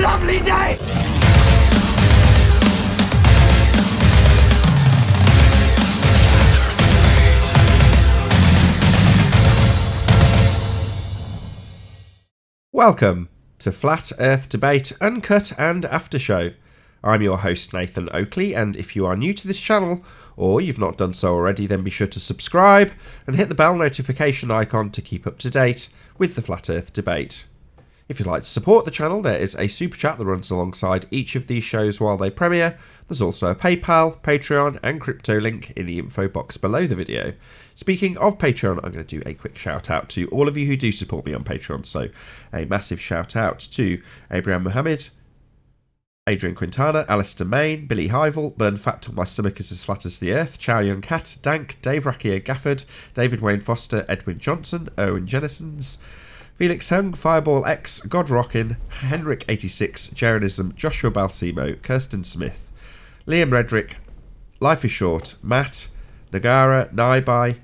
a lovely day! Welcome to Flat Earth Debate Uncut and After Show. I'm your host Nathan Oakley, and if you are new to this channel, or you've not done so already, then be sure to subscribe and hit the bell notification icon to keep up to date with the Flat Earth Debate. If you'd like to support the channel, there is a super chat that runs alongside each of these shows while they premiere. There's also a PayPal, Patreon and crypto link in the info box below the video. Speaking of Patreon, I'm going to do a quick shout out to all of you who do support me on Patreon. So a massive shout out to Abraham Mohammed, Adrian Quintana, Alistair Main, Billy Hyvel, Burn Fat Till My Stomach Is As Flat As The Earth, Chow Young Cat, Dank, Dave Rackier Gafford, David Wayne Foster, Edwin Johnson, Owen Jennisons, Felix Hung, Fireball X, God Rockin, Henrik86, Jaronism, Joshua Balsimo, Kirsten Smith, Liam Redrick, Life is Short, Matt, Nagara, Naibai,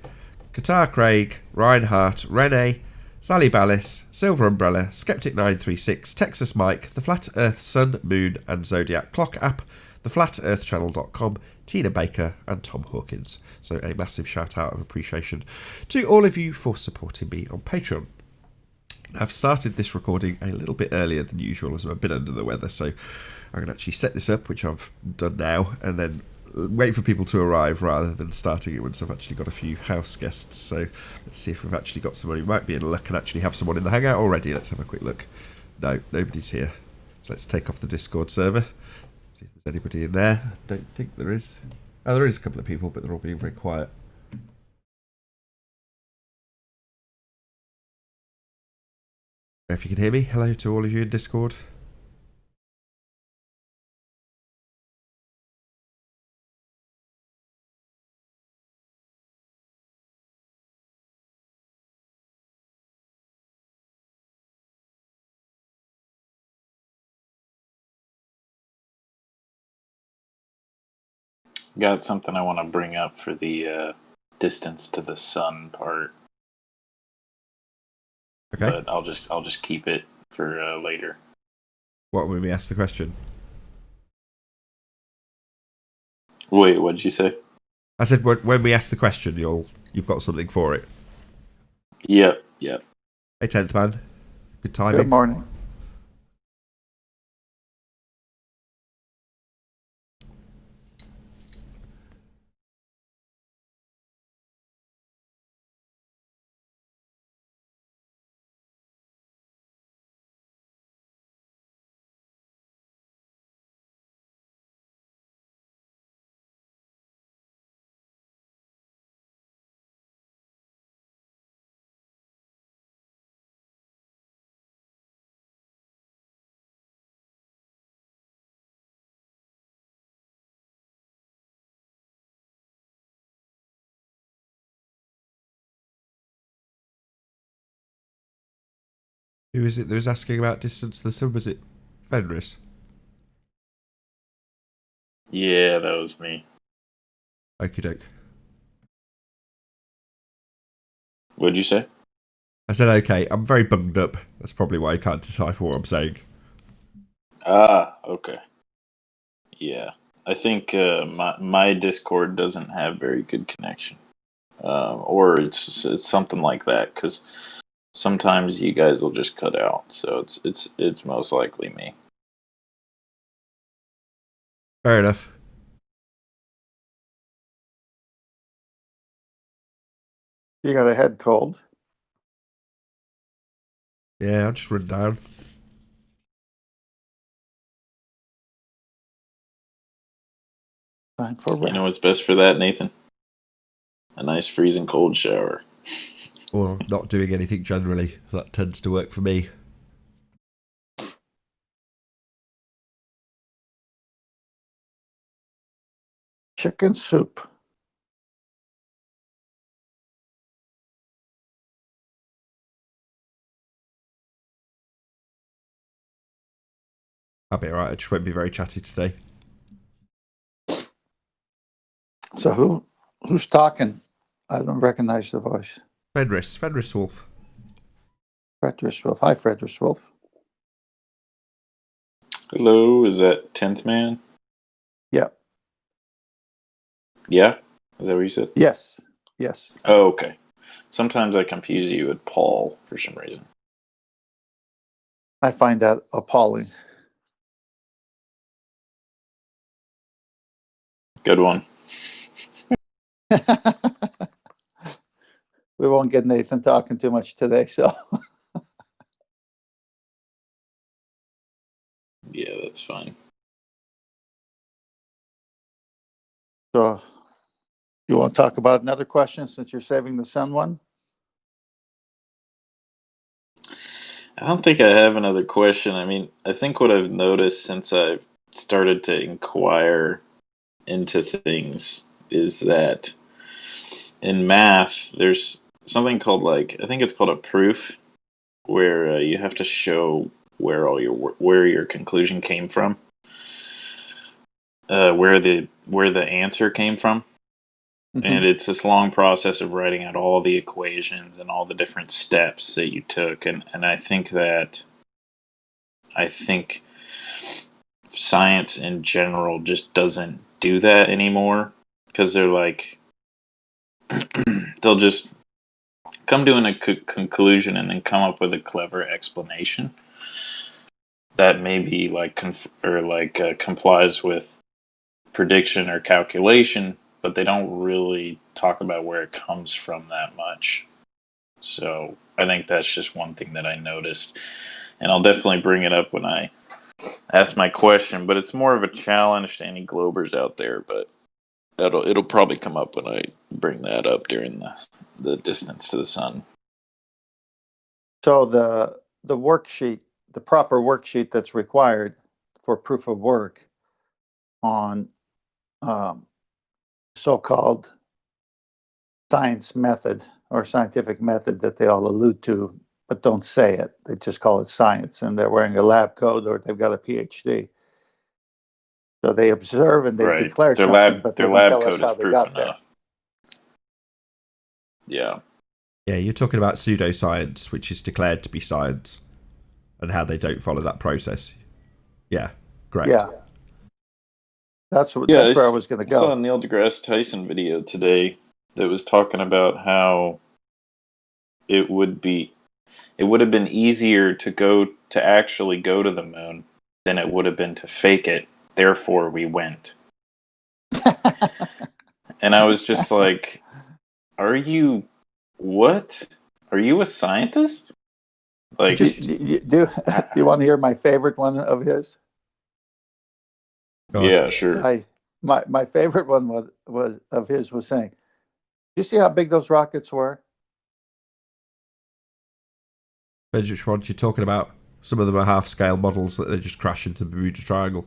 Qatar Craig, Reinhardt, Rene, Sally Ballis, Silver Umbrella, Skeptic936, Texas Mike, The Flat Earth Sun, Moon and Zodiac Clock App, theflatearthchannel.com, Tina Baker and Tom Hawkins. So a massive shout out of appreciation to all of you for supporting me on Patreon. I've started this recording a little bit earlier than usual as I'm a bit under the weather, so I can actually set this up, which I've done now, and then wait for people to arrive rather than starting it once I've actually got a few house guests. So let's see if we've actually got someone who might be in luck and actually have someone in the hangout already. Let's have a quick look. No, nobody's here. So let's take off the Discord server, see if there's anybody in there. I don't think there is. Oh, there is a couple of people, but they're all being very quiet. If you can hear me, hello to all of you in Discord. Got something I want to bring up for the distance to the sun part. Okay. But I'll just keep it for later. What, when we ask the question? Wait, what did you say? I said when we ask the question, you've got something for it. Yep. Hey, 10th man. Good timing. Good morning. Who is it that was asking about distance to the sun? Was it Fenris? Yeah, that was me. Okie doke. What'd you say? I said okay. I'm very bunged up. That's probably why you can't decipher what I'm saying. Ah, okay. Yeah, I think my Discord doesn't have very good connection, or it's something like that. Because sometimes you guys will just cut out, so it's most likely me. Fair enough. You got a head cold? Yeah, I'll just run down. Time for rest. You know what's best for that, Nathan? A nice freezing cold shower. Or not doing anything generally. That tends to work for me. Chicken soup. I'll be alright. I just won't be very chatty today. So who's talking? I don't recognize the voice. Fenris Wolf. Frederick Wolf. Hi, Frederick Wolf. Hello, is that 10th man? Yeah. Yeah? Is that what you said? Yes. Yes. Oh, okay. Sometimes I confuse you with Paul for some reason. I find that appalling. Good one. We won't get Nathan talking too much today, so. Yeah, that's fine. So, you want to talk about another question since you're saving the sun one? I don't think I have another question. I mean, I think what I've noticed since I've started to inquire into things is that in math, there's something called I think it's called a proof, where you have to show where your conclusion came from, where the answer came from. And Mhm. it's this long process of writing out all the equations and all the different steps that you took. And I think science in general just doesn't do that anymore, because they're like, they'll just come to a conclusion and then come up with a clever explanation that maybe complies with prediction or calculation, but they don't really talk about where it comes from that much. So I think that's just one thing that I noticed, and I'll definitely bring it up when I ask my question. But it's more of a challenge to any Globers out there. But it'll probably come up when I bring that up during the distance to the sun. So the worksheet, the proper worksheet that's required for proof of work on um, so-called science method or scientific method that they all allude to, but don't say it. They just call it science, and they're wearing a lab coat or they've got a PhD. So they observe and they Right. declare something, but they Their don't lab tell us coat is how they proof got there. enough. Yeah. Yeah, you're talking about pseudoscience, which is declared to be science, and how they don't follow that process. Yeah, correct. Yeah, that's Yeah, where I was going to I saw a go. Neil deGrasse Tyson video today that was talking about how it would be it would have been easier to actually go to the moon than it would have been to fake it. Therefore, we went. And I was just like, "Are you what? Are you a scientist?" Like, Do you want to hear my favorite one of his? God, yeah, sure. My favorite one was of his was saying, "You see how big those rockets were?" depends which ones you're talking about. Some of them are half-scale models that they just crash into the Bermuda Triangle.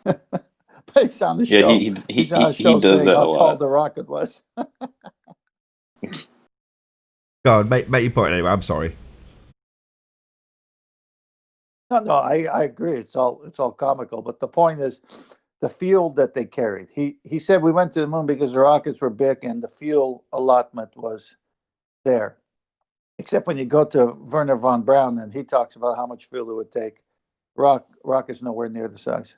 But he's on the Yeah, show. He's on a he show does saying that a how tall lot. the rocket was. Go on, make your point anyway. I'm sorry. No, I agree. It's all comical. But the point is, the fuel that they carried. He said we went to the moon because the rockets were big and the fuel allotment was there. Except when you go to Werner von Braun and he talks about how much fuel it would take. Rock is nowhere near the size.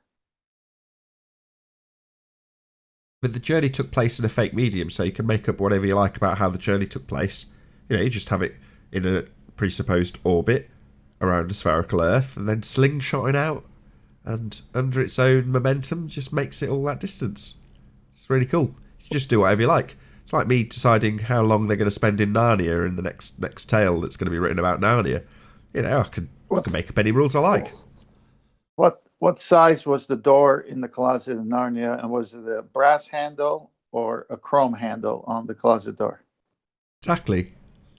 But the journey took place in a fake medium, so you can make up whatever you like about how the journey took place. You know, you just have it in a presupposed orbit around a spherical Earth, and then slingshotting out, and under its own momentum, just makes it all that distance. It's really cool. You can just do whatever you like. It's like me deciding how long they're going to spend in Narnia in the next tale that's going to be written about Narnia. You know, I can What make up any rules I like. what size was the door in the closet in Narnia, and was it a brass handle or a chrome handle on the closet door? Exactly.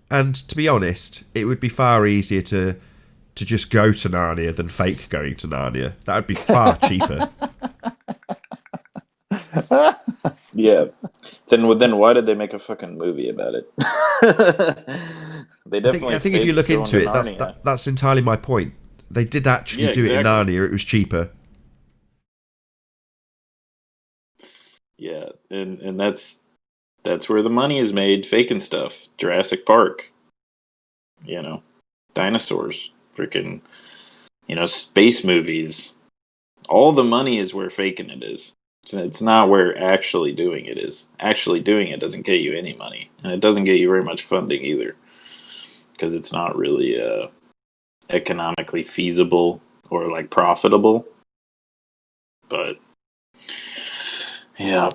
And to be honest, it would be far easier to just go to Narnia than fake going to Narnia. That would be far cheaper. Yeah. Then why did they make a fucking movie about it? They I definitely think if you faked look going into to it, Narnia. that's entirely my point. They did actually Yeah, do it in exactly. Narnia. It was cheaper. Yeah, and that's where the money is made, faking stuff. Jurassic Park, you know, dinosaurs, freaking, space movies, all the money is where faking it is. It's not where actually doing it is. Actually doing it doesn't get you any money, and it doesn't get you very much funding either, because it's not really economically feasible or like profitable. But yeah.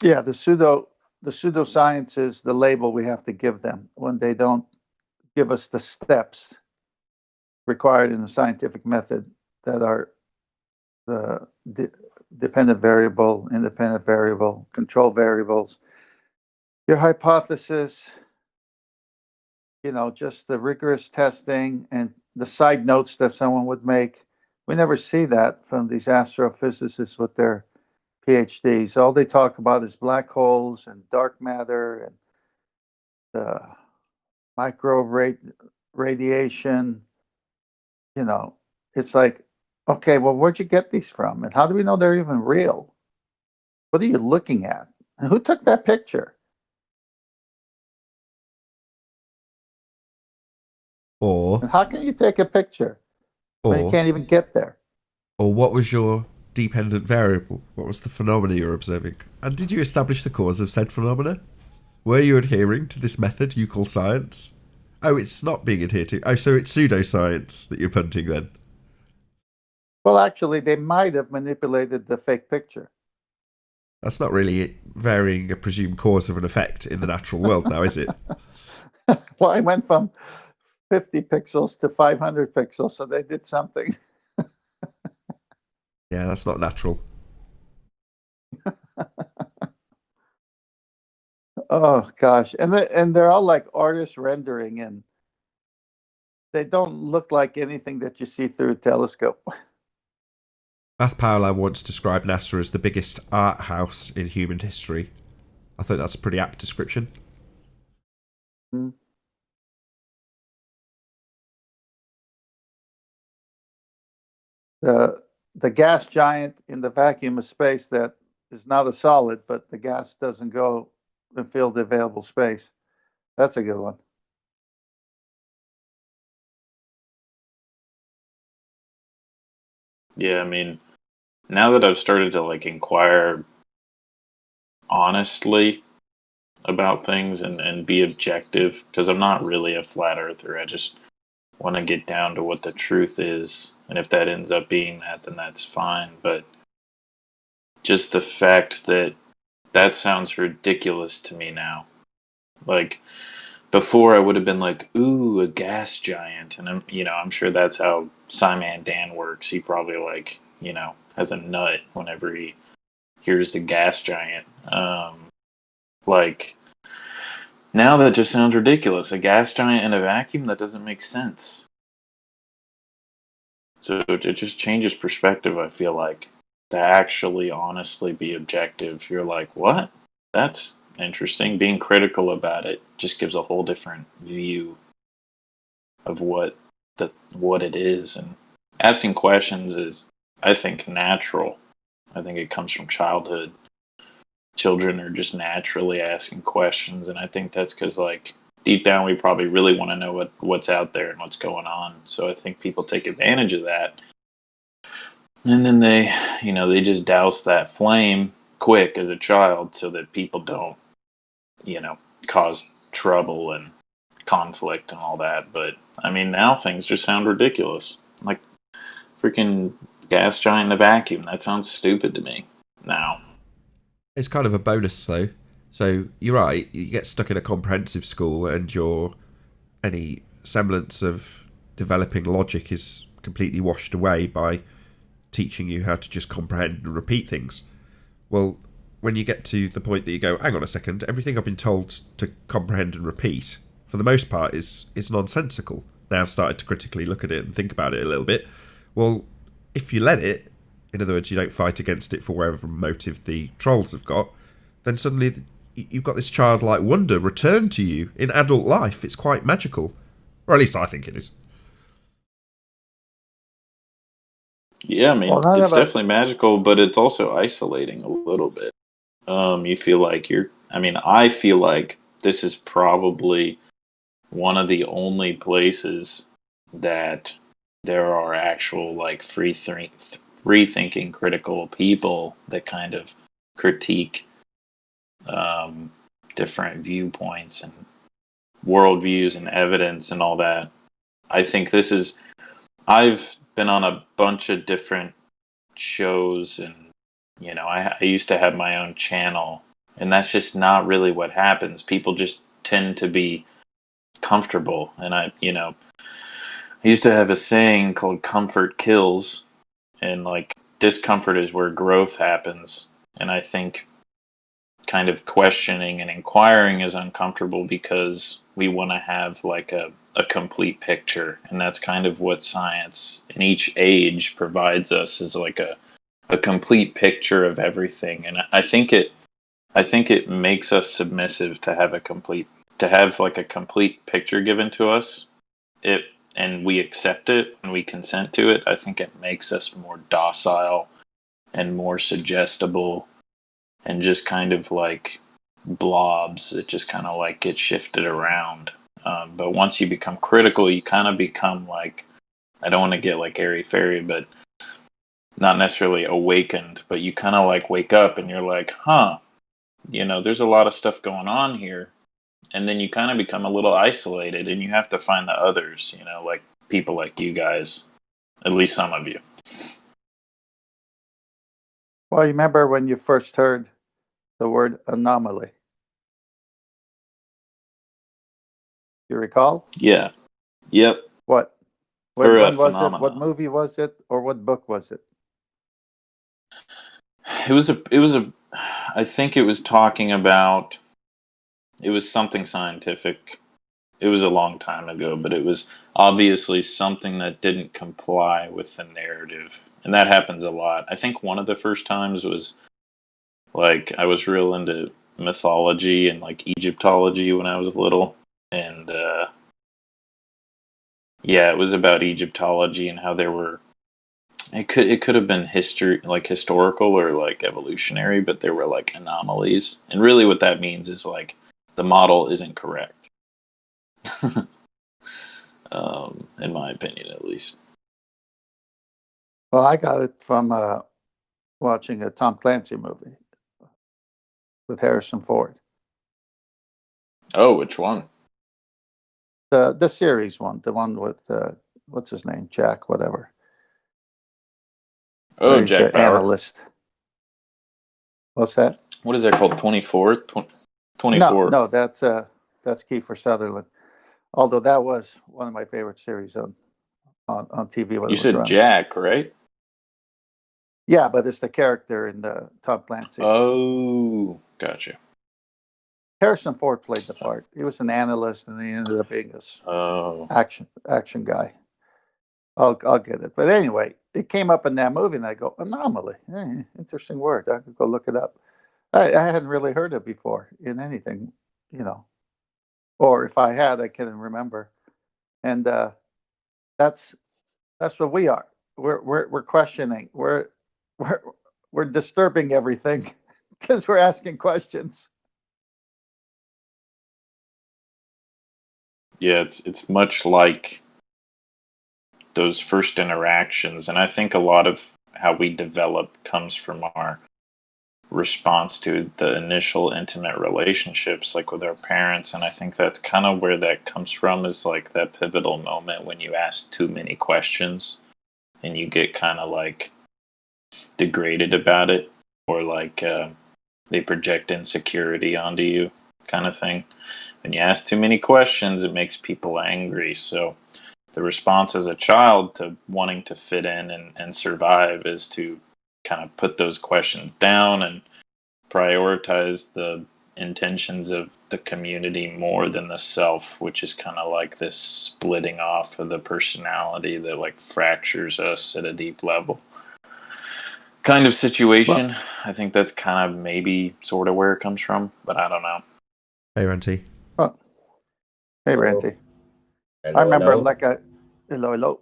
Yeah, the pseudoscience is the label we have to give them when they don't give us the steps required in the scientific method that are the dependent variable, independent variable, control variables, your hypothesis, just the rigorous testing and the side notes that someone would make. We never see that from these astrophysicists with their PhDs. All they talk about is black holes and dark matter and the microwave radiation. It's like, okay, well, where'd you get these from? And how do we know they're even real? What are you looking at? And who took that picture? Or And how can you take a picture when you or can't even get there? or what was your dependent variable? What was the phenomena you're observing? And did you establish the cause of said phenomena? Were you adhering to this method you call science? Oh, it's not being adhered to. Oh, so it's pseudoscience that you're punting then? Well, actually, they might have manipulated the fake picture. That's not really varying a presumed cause of an effect in the natural world now, is it? Well, I went from 50 pixels to 500 pixels, so they did something. Yeah, that's not natural. Oh gosh, and they're all like artist rendering, and they don't look like anything that you see through a telescope. Math Paola once described NASA as the biggest art house in human history. I think that's a pretty apt description. Hmm. The gas giant in the vacuum of space that is not a solid, but the gas doesn't go and fill the available space. That's a good one. Yeah, I mean, now that I've started to like inquire honestly about things and be objective, because I'm not really a flat earther. I just want to get down to what the truth is. And if that ends up being that, then that's fine. But just the fact that that sounds ridiculous to me now. Like, before I would have been like, ooh, a gas giant. And I'm sure that's how Simon Dan works. He probably has a nut whenever he hears the gas giant. Like, now that just sounds ridiculous. A gas giant in a vacuum? That doesn't make sense. So it just changes perspective, I feel like. To actually honestly be objective, you're like, what? That's interesting. Being critical about it just gives a whole different view of what it is. And asking questions is, I think, natural. I think it comes from childhood. Children are just naturally asking questions, and I think that's because, like, deep down we probably really want to know what's out there and what's going on. So I think people take advantage of that, and then they just douse that flame quick as a child so that people don't cause trouble and conflict and all that. But I mean, now things just sound ridiculous, like freaking gas giant in a vacuum. That sounds stupid to me now. It's kind of a bonus though. So you're right, you get stuck in a comprehensive school and any semblance of developing logic is completely washed away by teaching you how to just comprehend and repeat things. Well, when you get to the point that you go, hang on a second, everything I've been told to comprehend and repeat, for the most part, is nonsensical. Now I've started to critically look at it and think about it a little bit. Well, if you let it, in other words, you don't fight against it for whatever motive the trolls have got, then suddenly you've got this childlike wonder returned to you in adult life. It's quite magical. Or at least I think it is. Yeah, I mean, Well, none it's of us. definitely magical, but it's also isolating a little bit. You feel like I feel like this is probably one of the only places that there are actual like free thinking critical people that kind of critique different viewpoints and worldviews and evidence and all that. I think this is. I've been on a bunch of different shows, and I used to have my own channel, and that's just not really what happens. People just tend to be comfortable, and I used to have a saying called "comfort kills," and like discomfort is where growth happens. And I think kind of questioning and inquiring is uncomfortable because we want to have like a complete picture, and that's kind of what science in each age provides us, is like a complete picture of everything. And I think it makes us submissive to have like a complete picture given to us. And we accept it and we consent to it. I think it makes us more docile and more suggestible, and just kind of like blobs that just kind of like get shifted around. But once you become critical, you kind of become like, I don't want to get like airy fairy, but not necessarily awakened, but you kind of like wake up and you're like, there's a lot of stuff going on here. And then you kind of become a little isolated, and you have to find the others, like people like you guys, at least some of you. Well, you remember when you first heard the word anomaly? You recall? Yeah. Yep. What? Or When was it? phenomenon. What movie was it? Or what book was it? It was I think it was talking about, it was something scientific. It was a long time ago, but it was obviously something that didn't comply with the narrative. And that happens a lot. I think one of the first times was like, I was real into mythology and like Egyptology when I was little. And yeah, it was about Egyptology and how there were, it could have been history, like historical or like evolutionary, but there were like anomalies. And really what that means is like the model isn't correct. In my opinion, at least. Well, I got it from watching a Tom Clancy movie with Harrison Ford. Oh, which one? The series one, the one with what's his name, Jack, whatever. Oh, He's Jack an Bauer. analyst. What's that? What is that called? 24? 24. No, that's Kiefer Sutherland. Although that was one of my favorite series on TV when You it was said running. Jack, right? Yeah, but it's the character in the Tom Clancy. Oh, gotcha. Harrison Ford played the part. He was an analyst, and he ended up being this action guy. I'll get it. But anyway, it came up in that movie, and I go, anomaly. Interesting word. I could go look it up. I hadn't really heard it before in anything, or if I had, I can't remember. And that's what we are. We're questioning. We're we're disturbing everything because we're asking questions. Yeah, it's much like those first interactions, and I think a lot of how we develop comes from our response to the initial intimate relationships, like with our parents. And I think that's kind of where that comes from, is like that pivotal moment when you ask too many questions and you get kind of like degraded about it, or like they project insecurity onto you, kind of thing. When you ask too many questions, it makes people angry. So the response as a child to wanting to fit in and survive is to kind of put those questions down and prioritize the intentions of the community more than the self, which is kind of like this splitting off of the personality that like fractures us at a deep level kind of situation. Well, I think that's kind of maybe sort of where it comes from, but I don't know. Hey, Ranty. Oh, hey, Ranty. I remember hello.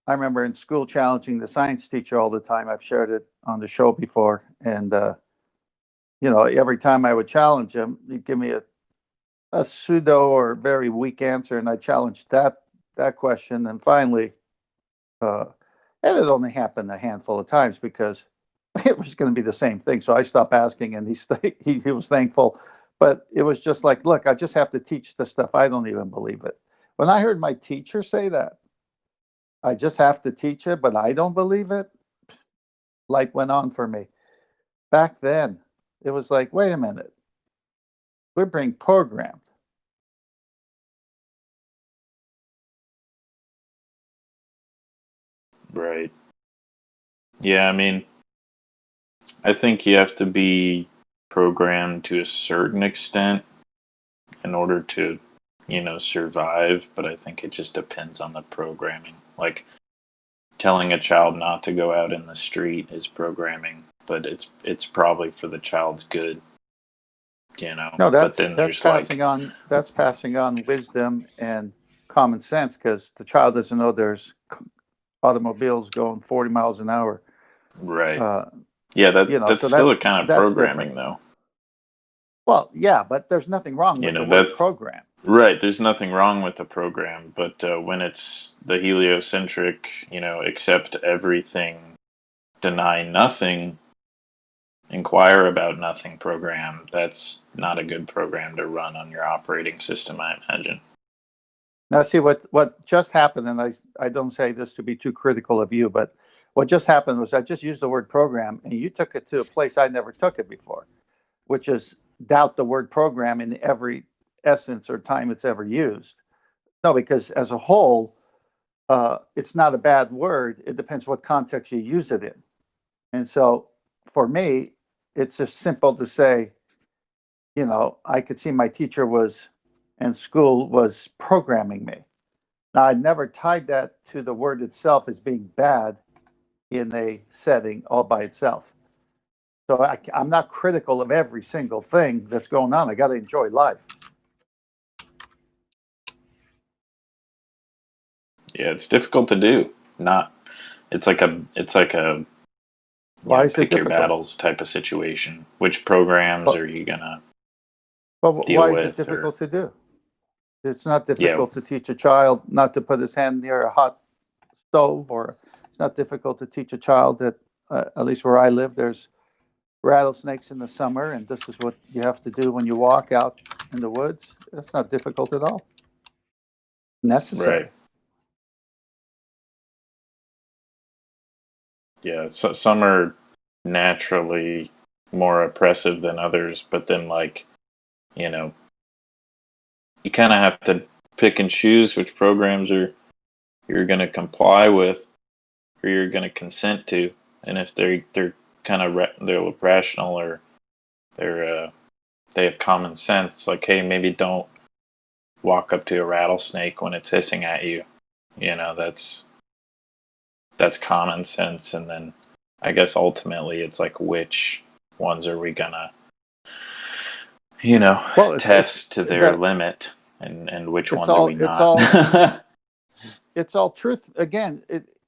I remember in school challenging the science teacher all the time. I've shared it on the show before, and every time I would challenge him, he'd give me a pseudo or very weak answer, and I challenged that question. And finally, and it only happened a handful of times because it was going to be the same thing. So I stopped asking, and he was thankful. But it was just like, look, I just have to teach the stuff. I don't even believe it. When I heard my teacher say that, I just have to teach it, but I don't believe it, light went on for me. Back then, it was like, wait a minute, we're being programmed. Right. Yeah, I mean, I think you have to be programmed to a certain extent in order to, survive, but I think it just depends on the programming. Like telling a child not to go out in the street is programming, but it's probably for the child's good, No, But then there's like that's passing on wisdom and common sense because the child doesn't know there's automobiles going 40 miles an hour. right. Uh, Yeah, that's so still a kind of that's different. programming though. Well, yeah, but there's nothing wrong You with the know, word that's program. right. There's nothing wrong with the program, but when it's the heliocentric, accept everything, deny nothing, inquire about nothing program, that's not a good program to run on your operating system, I imagine. Now, see what just happened, and I don't say this to be too critical of you, but what just happened was I just used the word program, and you took it to a place I never took it before, which is doubt the word program in every essence or time it's ever used. No, because as a whole, it's not a bad word. It depends what context you use it in. And so for me, it's just simple to say, I could see my teacher was and school was programming me. Now, I never tied that to the word itself as being bad in a setting all by itself. So I'm not critical of every single thing that's going on. I got to enjoy life. Yeah, it's difficult to do. Not it's like a Why is it pick your difficult? battles type of situation. Which programs But, are you gonna but deal why is it with? Or difficult to do? It's not yeah, difficult to teach a child not to put his hand near a hot stove, or it's not difficult to teach a child that, at least where I live, there's rattlesnakes in the summer, and this is what you have to do when you walk out in the woods. That's not difficult at all. right. Necessary. Yeah, so some are naturally more oppressive than others, but then you know, you kind of have to pick and choose which programs you're going to comply with or you're going to consent to, and if they're kind of they're rational or they're they have common sense, like hey, maybe don't walk up to a rattlesnake when it's hissing at you. That's common sense, and then I guess ultimately it's like which ones are we gonna Well, it's test to their that limit, and which it's ones are all we it's not. all it's all truth. Again,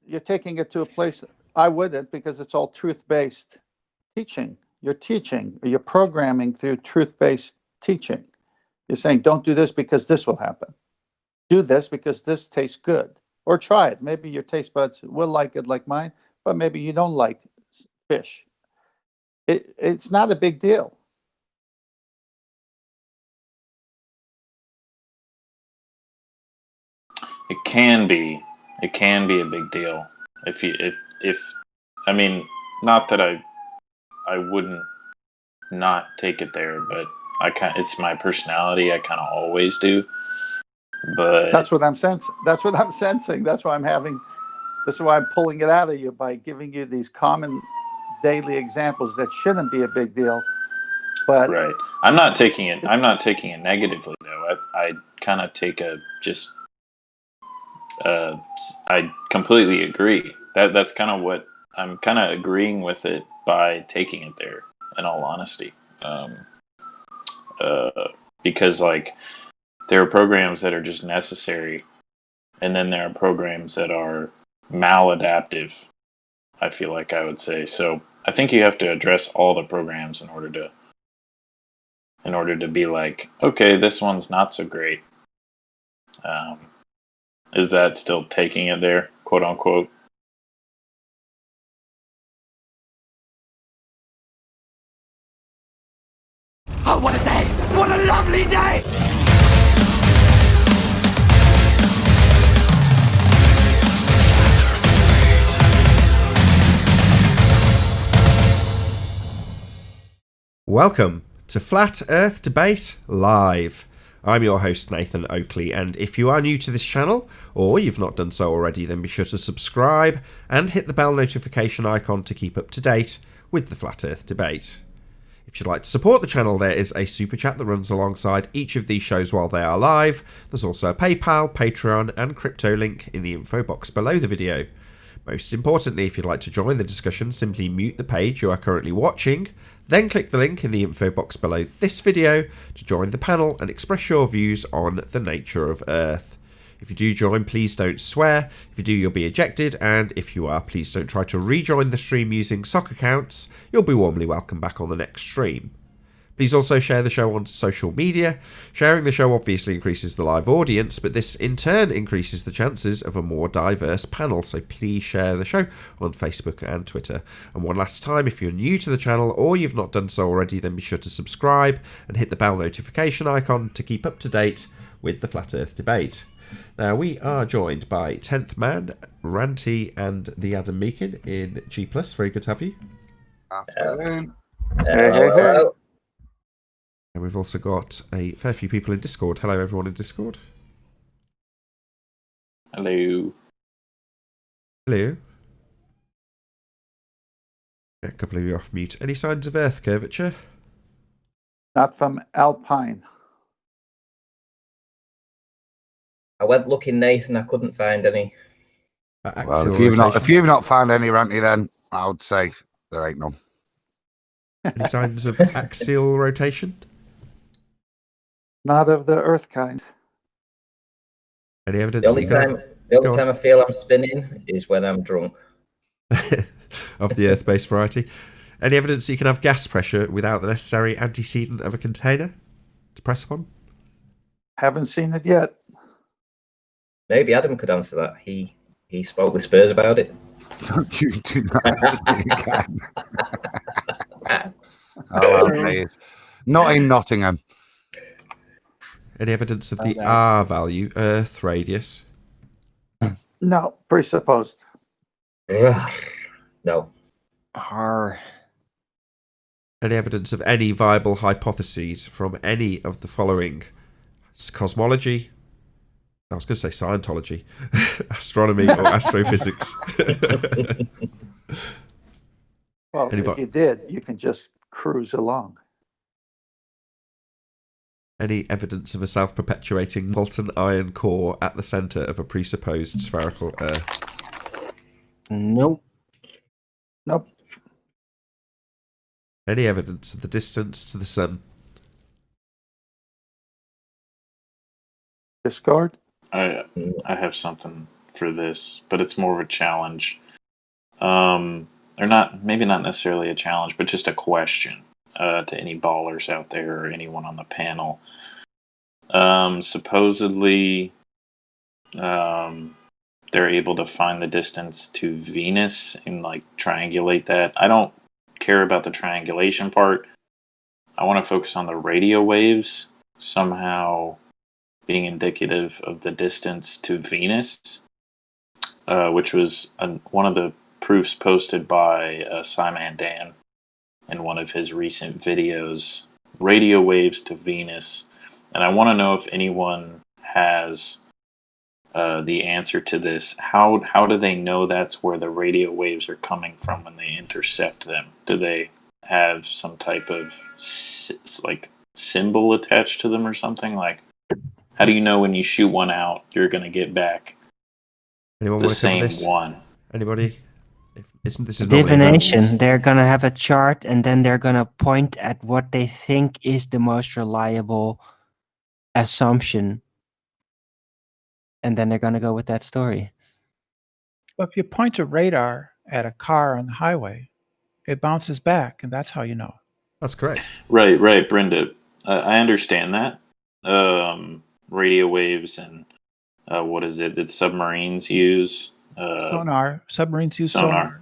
you're taking it to a place I wouldn't, because it's all truth based teaching. You're teaching, you're programming through truth based teaching. You're saying, don't do this because this will happen. Do this because this tastes good. Or try it. Maybe your taste buds will like it like mine, but maybe you don't like fish. It's not a big deal. It can be. It can be a big deal if I mean, not that I wouldn't not take it there, but it's my personality. I kind of always do. But That's what I'm sensing. That's what I'm sensing. That's why I'm having. This is why I'm pulling it out of you by giving you these common daily examples that shouldn't be a big deal, but right, I'm not taking it negatively though. I kind of take a just uh I completely agree. That's kind of what I'm kind of agreeing with it by taking it there, in all honesty. Um uh because like there are programs that are just necessary, and then there are programs that are maladaptive, I feel like I would say. So I think you have to address all the programs in order to in order to be like, okay, this one's not so great. Is that still taking it there, quote unquote? Oh, what a day! What a lovely day! Welcome to Flat Earth Debate Live. I'm your host Nathan Oakley, and if you are new to this channel, or you've not done so already, then be sure to subscribe and hit the bell notification icon to keep up to date with the Flat Earth Debate. If you'd like to support the channel, there is a super chat that runs alongside each of these shows while they are live. There's also a PayPal, Patreon and crypto link in the info box below the video. Most importantly, if you'd like to join the discussion, simply mute the page you are currently watching, then click the link in the info box below this video to join the panel and express your views on the nature of Earth. If you do join, please don't swear. If you do, you'll be ejected, and if you are, please don't try to rejoin the stream using sock accounts. You'll be warmly welcome back on the next stream. Please also share the show on social media. Sharing the show obviously increases the live audience, but this in turn increases the chances of a more diverse panel, so please share the show on Facebook and Twitter. And one last time, if you're new to the channel or you've not done so already, then be sure to subscribe and hit the bell notification icon to keep up to date with the Flat Earth Debate. Now, we are joined by 10th Man, Ranty and the Adam Meakin in G+. Very good to have you. Afternoon. Hey. And we've also got a fair few people in Discord. Hello, everyone in Discord. Hello. Hello. A couple of you off mute. Any signs of Earth curvature? Not from Alpine. I went looking, Nathan. I couldn't find any. Axial Well, if rotation. you've not found any, Ranty, then I would say there ain't none. Any signs of axial rotation? Not of the Earth kind. Any evidence? The only Go on. time I feel I'm spinning is when I'm drunk. Of the Earth-based variety. Any evidence that you can have gas pressure without the necessary antecedent of a container to press upon? Haven't seen it yet. Maybe Adam could answer that. He spoke with Spurs about it. Don't you do that again. Oh, please. Not in Nottingham. Any evidence of the R value, Earth radius? No, presupposed. No. Any evidence of any viable hypotheses from any of the following? Cosmology, I was going to say Scientology, astronomy or astrophysics. Well, if you did, you can just cruise along. Any evidence of a self-perpetuating molten iron core at the centre of a presupposed spherical Earth? Nope. Nope. Any evidence of the distance to the Sun? Discard? I have something for this, but it's more of a challenge. Or maybe not necessarily a challenge, but just a question to any ballers out there or anyone on the panel. Supposedly, they're able to find the distance to Venus and like triangulate that. I don't care about the triangulation part. I want to focus on the radio waves somehow being indicative of the distance to Venus, which was one of the proofs posted by Simon Dan in one of his recent videos, radio waves to Venus. And I want to know if anyone has the answer to this. How do they know that's where the radio waves are coming from when they intercept them? Do they have some type of symbol attached to them or something? Like, how do you know when you shoot one out, you're going to get back the same one? Anybody? This is Divination. They're going to have a chart and then they're going to point at what they think is the most reliable assumption. And then they're going to go with that story. Well, if you point a radar at a car on the highway, it bounces back, and that's how you know. That's correct. Right, Brenda. I understand that. Radio waves and what is it that submarines use? Sonar. Submarines use sonar. sonar.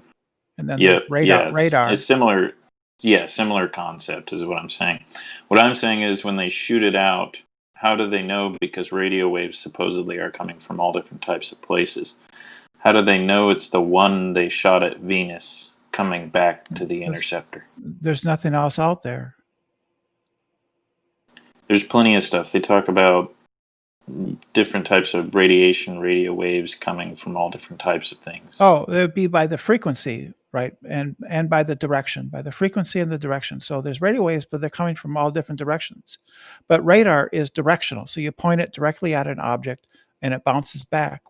And then Yeah, radar. It's similar. Yeah, similar concept is what I'm saying. What I'm saying is when they shoot it out, how do they know? Because radio waves supposedly are coming from all different types of places. How do they know it's the one they shot at Venus coming back to the interceptor? There's nothing else out there. There's plenty of stuff. They talk about different types of radiation, radio waves coming from all different types of things. Oh, it would be by the frequency, right? And by the direction, by the frequency and the direction. So there's radio waves, but they're coming from all different directions. But radar is directional. So you point it directly at an object and it bounces back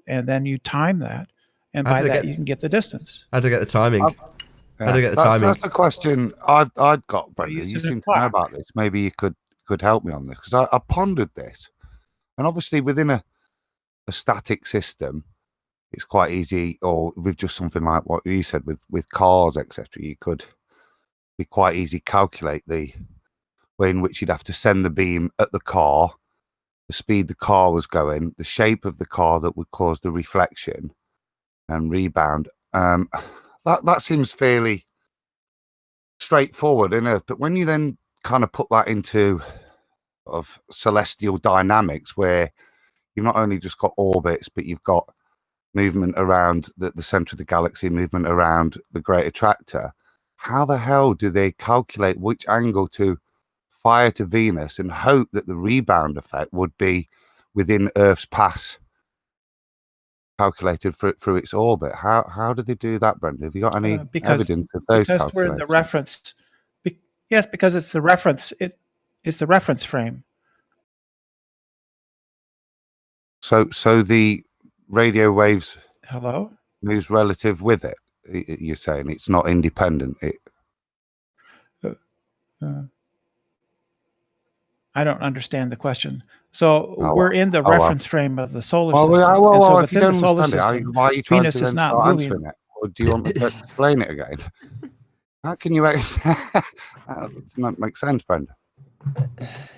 and then you time that. And by that you can get the distance. How do they get the timing? How do they get the timing? That's the question I'd got, Brendan. You seem to know about this. Maybe you could help me on this, because I pondered this. And obviously within a static system, it's quite easy, or with just something like what you said with cars, etc., you could be quite easy calculate the way in which you'd have to send the beam at the car, the speed the car was going, the shape of the car that would cause the reflection and rebound. That seems fairly straightforward in Earth, but when you then kind of put that into of celestial dynamics, where you've not only just got orbits, but you've got movement around the center of the galaxy, movement around the great attractor, how the hell do they calculate which angle to fire to Venus and hope that the rebound effect would be within Earth's path calculated through its orbit? How do they do that, Brendan? Have you got any evidence of those calculations? Because we're in the reference. Yes, because it's the reference. It's the reference frame. So the radio waves moves relative with it. You're saying it's not independent. I don't understand the question. So we're in the reference frame of the solar system. Well, if you don't understand it, why are you trying Venus to then start answering it? Or do you want me to explain it again? How can you that does not make sense, Brendan?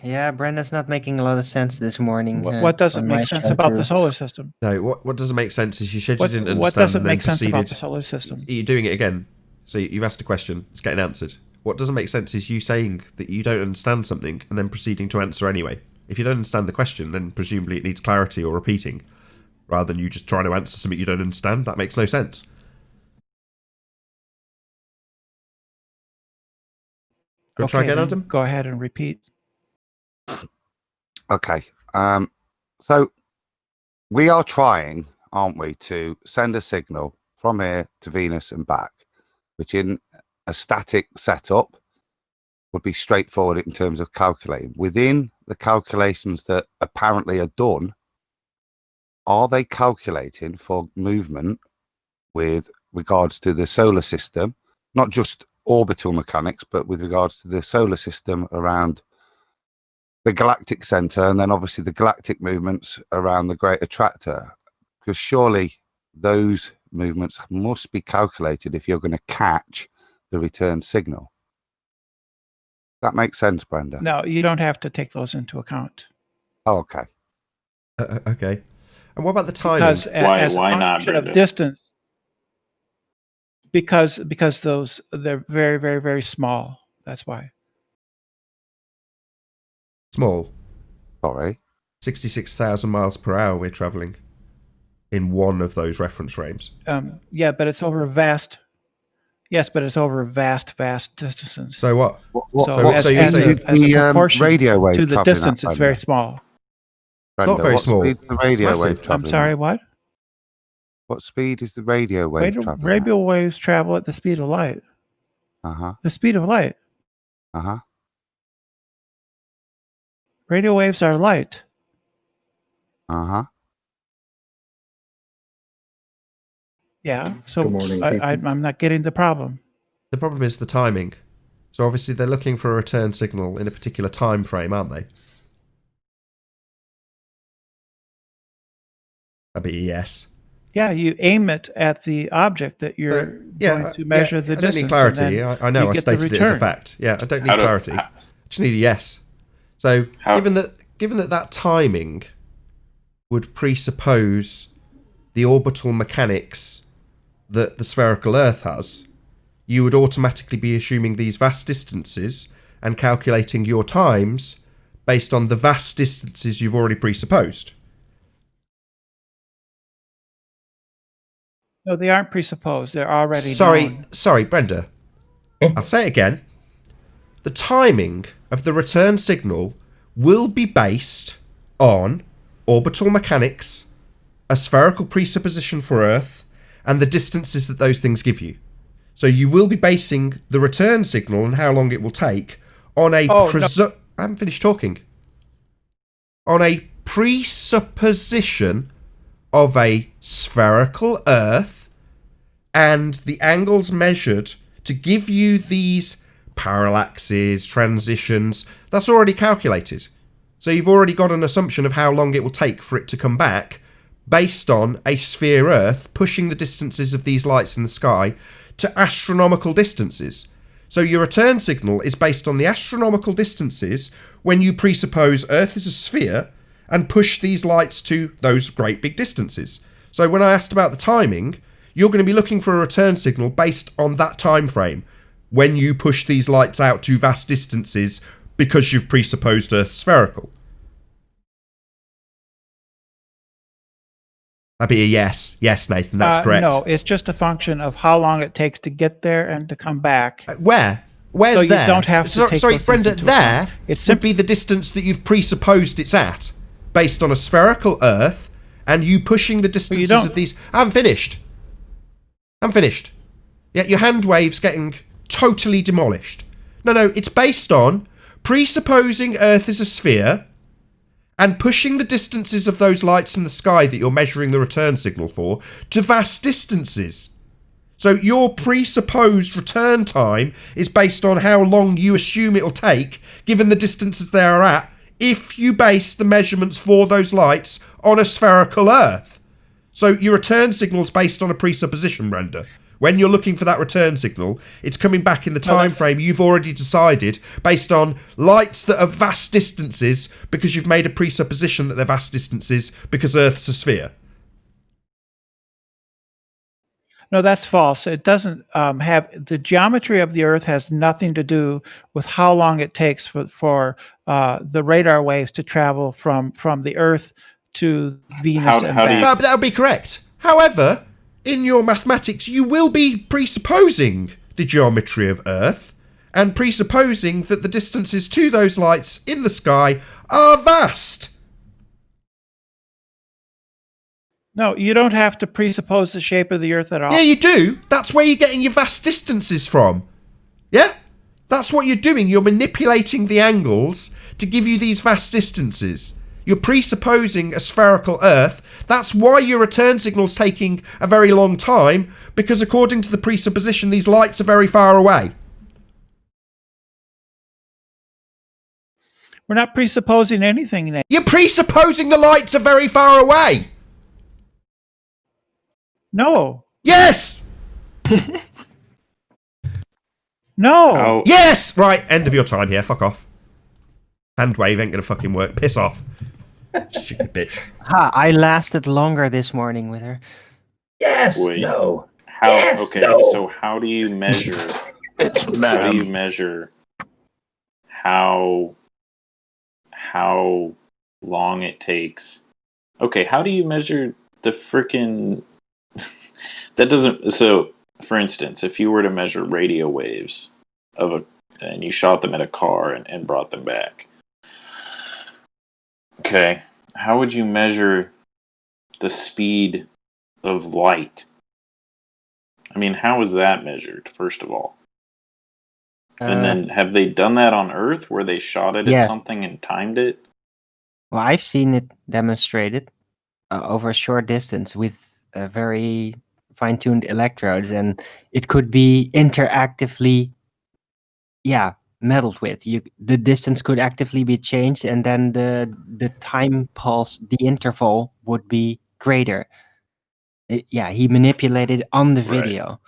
Yeah, Brendan's not making a lot of sense this morning. What doesn't make sense about the solar system? No, what doesn't make sense is you said you didn't understand. What doesn't make sense proceeded, about the solar system? You're doing it again. So you've asked a question, it's getting answered. What doesn't make sense is you saying that you don't understand something and then proceeding to answer anyway. If you don't understand the question, then presumably it needs clarity or repeating, rather than you just trying to answer something you don't understand. That makes no sense. Go try again, Adam? Go ahead and repeat. Okay. So we are trying, aren't we, to send a signal from here to Venus and back, which in a static setup would be straightforward in terms of calculating. Within the calculations that apparently are done, are they calculating for movement with regards to the solar system, not just orbital mechanics, but with regards to the solar system around the galactic center, and then obviously the galactic movements around the great attractor? Because surely those movements must be calculated if you're going to catch the return signal. That makes sense, Brenda? No, you don't have to take those into account. Oh, okay. Okay. And what about the timing? Because why not, Brenda? Of distance. Because they're very, very, very small. That's why. Small. Sorry. 66,000 miles per hour we're traveling in one of those reference frames. Yeah, but it's over vast. Yes, but it's over vast distances. So what? As a proportion radio wave to the distance, it's very small. It's not very small. The radio wave I'm sorry, what? What speed is the radio wave traveling? Radio waves travel at the speed of light. The speed of light. Radio waves are light. Yeah, so I'm not getting the problem. The problem is the timing. So obviously they're looking for a return signal in a particular time frame, aren't they? That'd be a yes. Yeah, you aim it at the object that you're going to measure the distance. I don't need clarity. I know, I stated it as a fact. Yeah, I don't need clarity. I just need a yes. So How- given that timing would presuppose the orbital mechanics that the spherical Earth has, you would automatically be assuming these vast distances and calculating your times based on the vast distances you've already presupposed. No, they aren't presupposed. They're already known. Sorry, Brenda. I'll say it again. The timing of the return signal will be based on orbital mechanics, a spherical presupposition for Earth, and the distances that those things give you. So you will be basing the return signal and how long it will take on a I haven't finished talking. On a presupposition of a spherical Earth and the angles measured to give you these parallaxes, transitions, that's already calculated. So you've already got an assumption of how long it will take for it to come back based on a sphere Earth pushing the distances of these lights in the sky to astronomical distances. So your return signal is based on the astronomical distances when you presuppose Earth is a sphere and push these lights to those great big distances. So when I asked about the timing, you're going to be looking for a return signal based on that time frame when you push these lights out to vast distances because you've presupposed Earth spherical. That'd be a yes. Yes, Nathan, that's correct. No, it's just a function of how long it takes to get there and to come back. Where? Where's So you there? don't have to take Sorry, those things Brenda, into there account. It's would be the distance that you've presupposed it's at, based on a spherical Earth, and you pushing the distances don't- of these... I'm finished. Yet your hand wave's getting totally demolished. No, it's based on presupposing Earth is a sphere and pushing the distances of those lights in the sky that you're measuring the return signal for to vast distances. So your presupposed return time is based on how long you assume it'll take, given the distances they are at, if you base the measurements for those lights on a spherical Earth. So your return signal is based on a presupposition, Brenda. When you're looking for that return signal, it's coming back in the time frame you've already decided based on lights that are vast distances because you've made a presupposition that they're vast distances because Earth's a sphere. No, that's false. It doesn't have the geometry of the Earth has nothing to do with how long it takes for the radar waves to travel from the Earth to Venus and how do back. you- That would be correct. However, in your mathematics, you will be presupposing the geometry of Earth and presupposing that the distances to those lights in the sky are vast. No, you don't have to presuppose the shape of the Earth at all. Yeah, you do. That's where you're getting your vast distances from. Yeah? That's what you're doing. You're manipulating the angles to give you these vast distances. You're presupposing a spherical Earth. That's why your return signal's taking a very long time, because according to the presupposition, these lights are very far away. We're not presupposing anything, Nate. You're presupposing the lights are very far away. No. Yes! No. How- Yes! Right, end of your time here. Fuck off. Hand wave ain't gonna fucking work. Piss off. Stupid bitch. Ha, I lasted longer this morning with her. Yes. Wait. No. How? Yes, Okay, no. so how do you measure? It's How do ma'am. you measure how long it takes? Okay, how do you measure the frickin' that doesn't. So, for instance, if you were to measure radio waves and you shot them at a car and brought them back, okay, how would you measure the speed of light? I mean, how is that measured, first of all? And then have they done that on Earth where they shot it at Yes. something and timed it? Well, I've seen it demonstrated over a short distance with very fine-tuned electrodes, and it could be interactively, meddled with. The distance could actively be changed, and then the time pulse, the interval would be greater. He manipulated on the Right. video.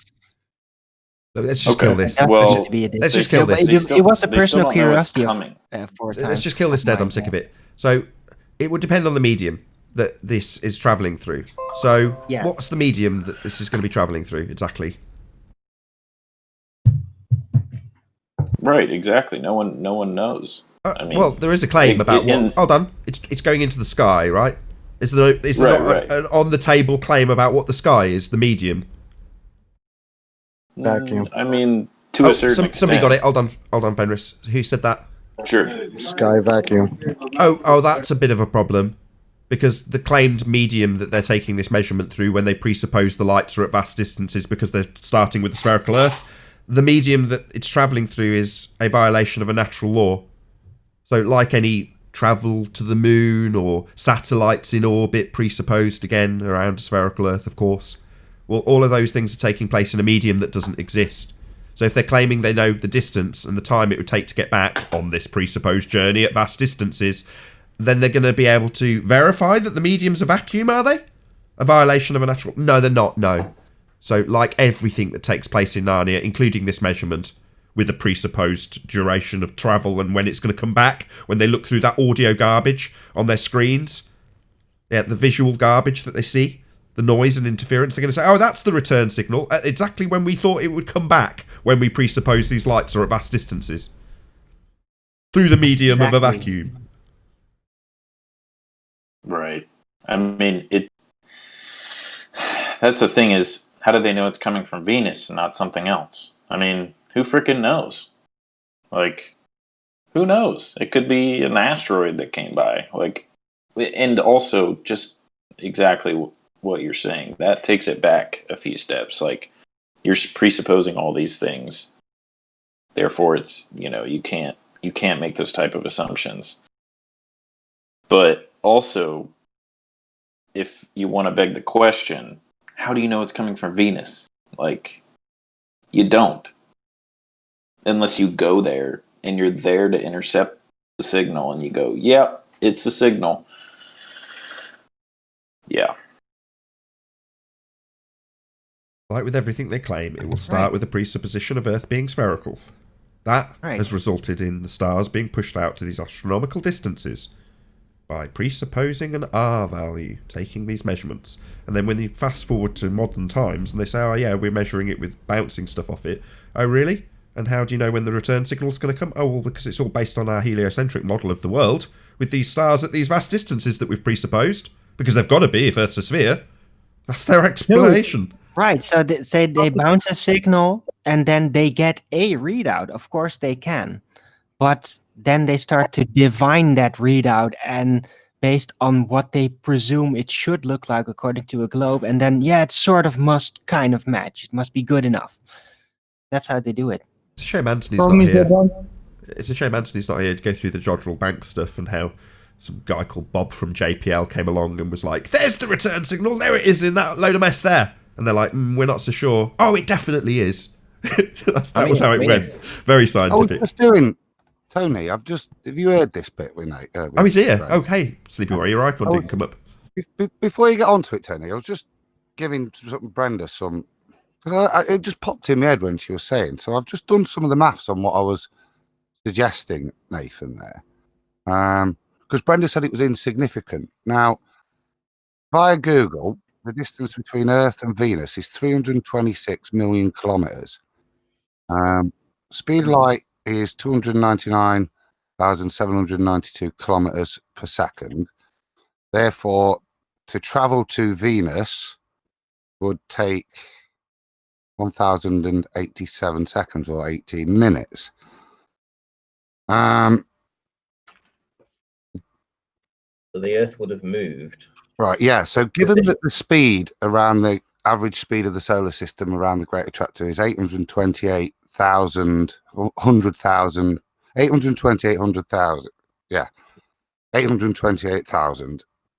Let's just kill this. That's Well, supposed to be a let's just difference. kill this. It was a They still personal don't know it's curiosity coming. for a time. Let's just kill this dead. I'm sick of it. So it would depend on the medium that this is traveling through. So Yeah. what's the medium that this is going to be traveling through exactly? Right, exactly. No one knows. I mean, well, there is a claim about what. Hold on, it's going into the sky, right? Is there not an on the table claim about what the sky is, the medium? Vacuum. I mean, to a certain extent. Somebody got it. Hold on, Fenris. Who said that? Sure. Sky vacuum. Oh, that's a bit of a problem. Because the claimed medium that they're taking this measurement through when they presuppose the lights are at vast distances because they're starting with the spherical Earth, the medium that it's travelling through is a violation of a natural law. So like any travel to the moon or satellites in orbit presupposed again around a spherical Earth, of course, well, all of those things are taking place in a medium that doesn't exist. So if they're claiming they know the distance and the time it would take to get back on this presupposed journey at vast distances, then they're going to be able to verify that the medium's a vacuum, are they? A violation of a natural... No, they're not, no. So, like everything that takes place in Narnia, including this measurement, with a presupposed duration of travel and when it's going to come back, when they look through that audio garbage on their screens, yeah, the visual garbage that they see, the noise and interference, they're going to say, oh, that's the return signal, at exactly when we thought it would come back, when we presuppose these lights are at vast distances. Through the medium of a vacuum. Right. I mean, that's the thing is, how do they know it's coming from Venus and not something else? I mean, who freaking knows? Like, who knows? It could be an asteroid that came by. Like, and also just exactly what you're saying. That takes it back a few steps. Like, you're presupposing all these things. Therefore, it's, you can't make those type of assumptions. But also, if you want to beg the question, how do you know it's coming from Venus? Like, you don't. Unless you go there and you're there to intercept the signal and you go, yeah, it's a signal. Yeah. Like with everything they claim, it will start with the presupposition of Earth being spherical. That has resulted in the stars being pushed out to these astronomical distances by presupposing an R value, taking these measurements. And then when you fast forward to modern times and they say, oh yeah, we're measuring it with bouncing stuff off it. Oh really? And how do you know when the return signal is going to come? Oh, well, because it's all based on our heliocentric model of the world, with these stars at these vast distances that we've presupposed, because they've got to be if Earth's a sphere. That's their explanation. Right, so they say they bounce a signal and then they get a readout. Of course they can. But then they start to divine that readout and based on what they presume it should look like according to a globe. And then, yeah, it sort of must kind of match. It must be good enough. That's how they do it. It's a shame Anthony's not here. It's a shame Anthony's not here to go through the Jodrell Bank stuff and how some guy called Bob from JPL came along and was like, there's the return signal. There it is in that load of mess there. And they're like, we're not so sure. Oh, it definitely is. that was how it went. Very scientific. I was just doing... Tony, have you heard this bit? Oh, he's here. Right? Oh, hey, Sleepy Warrior, your icon didn't come up. Before you get onto it, Tony, I was just giving Brenda some... Because it just popped in my head when she was saying. So I've just done some of the maths on what I was suggesting, Nathan, there. Because Brenda said it was insignificant. Now, via Google, the distance between Earth and Venus is 326 million kilometres. Speed of light is 299,792 kilometers per second. Therefore, to travel to Venus would take 1,087 seconds or 18 minutes. So the Earth would have moved. Right, yeah. So given that the speed around the average speed of the solar system around the Great Attractor is 828,000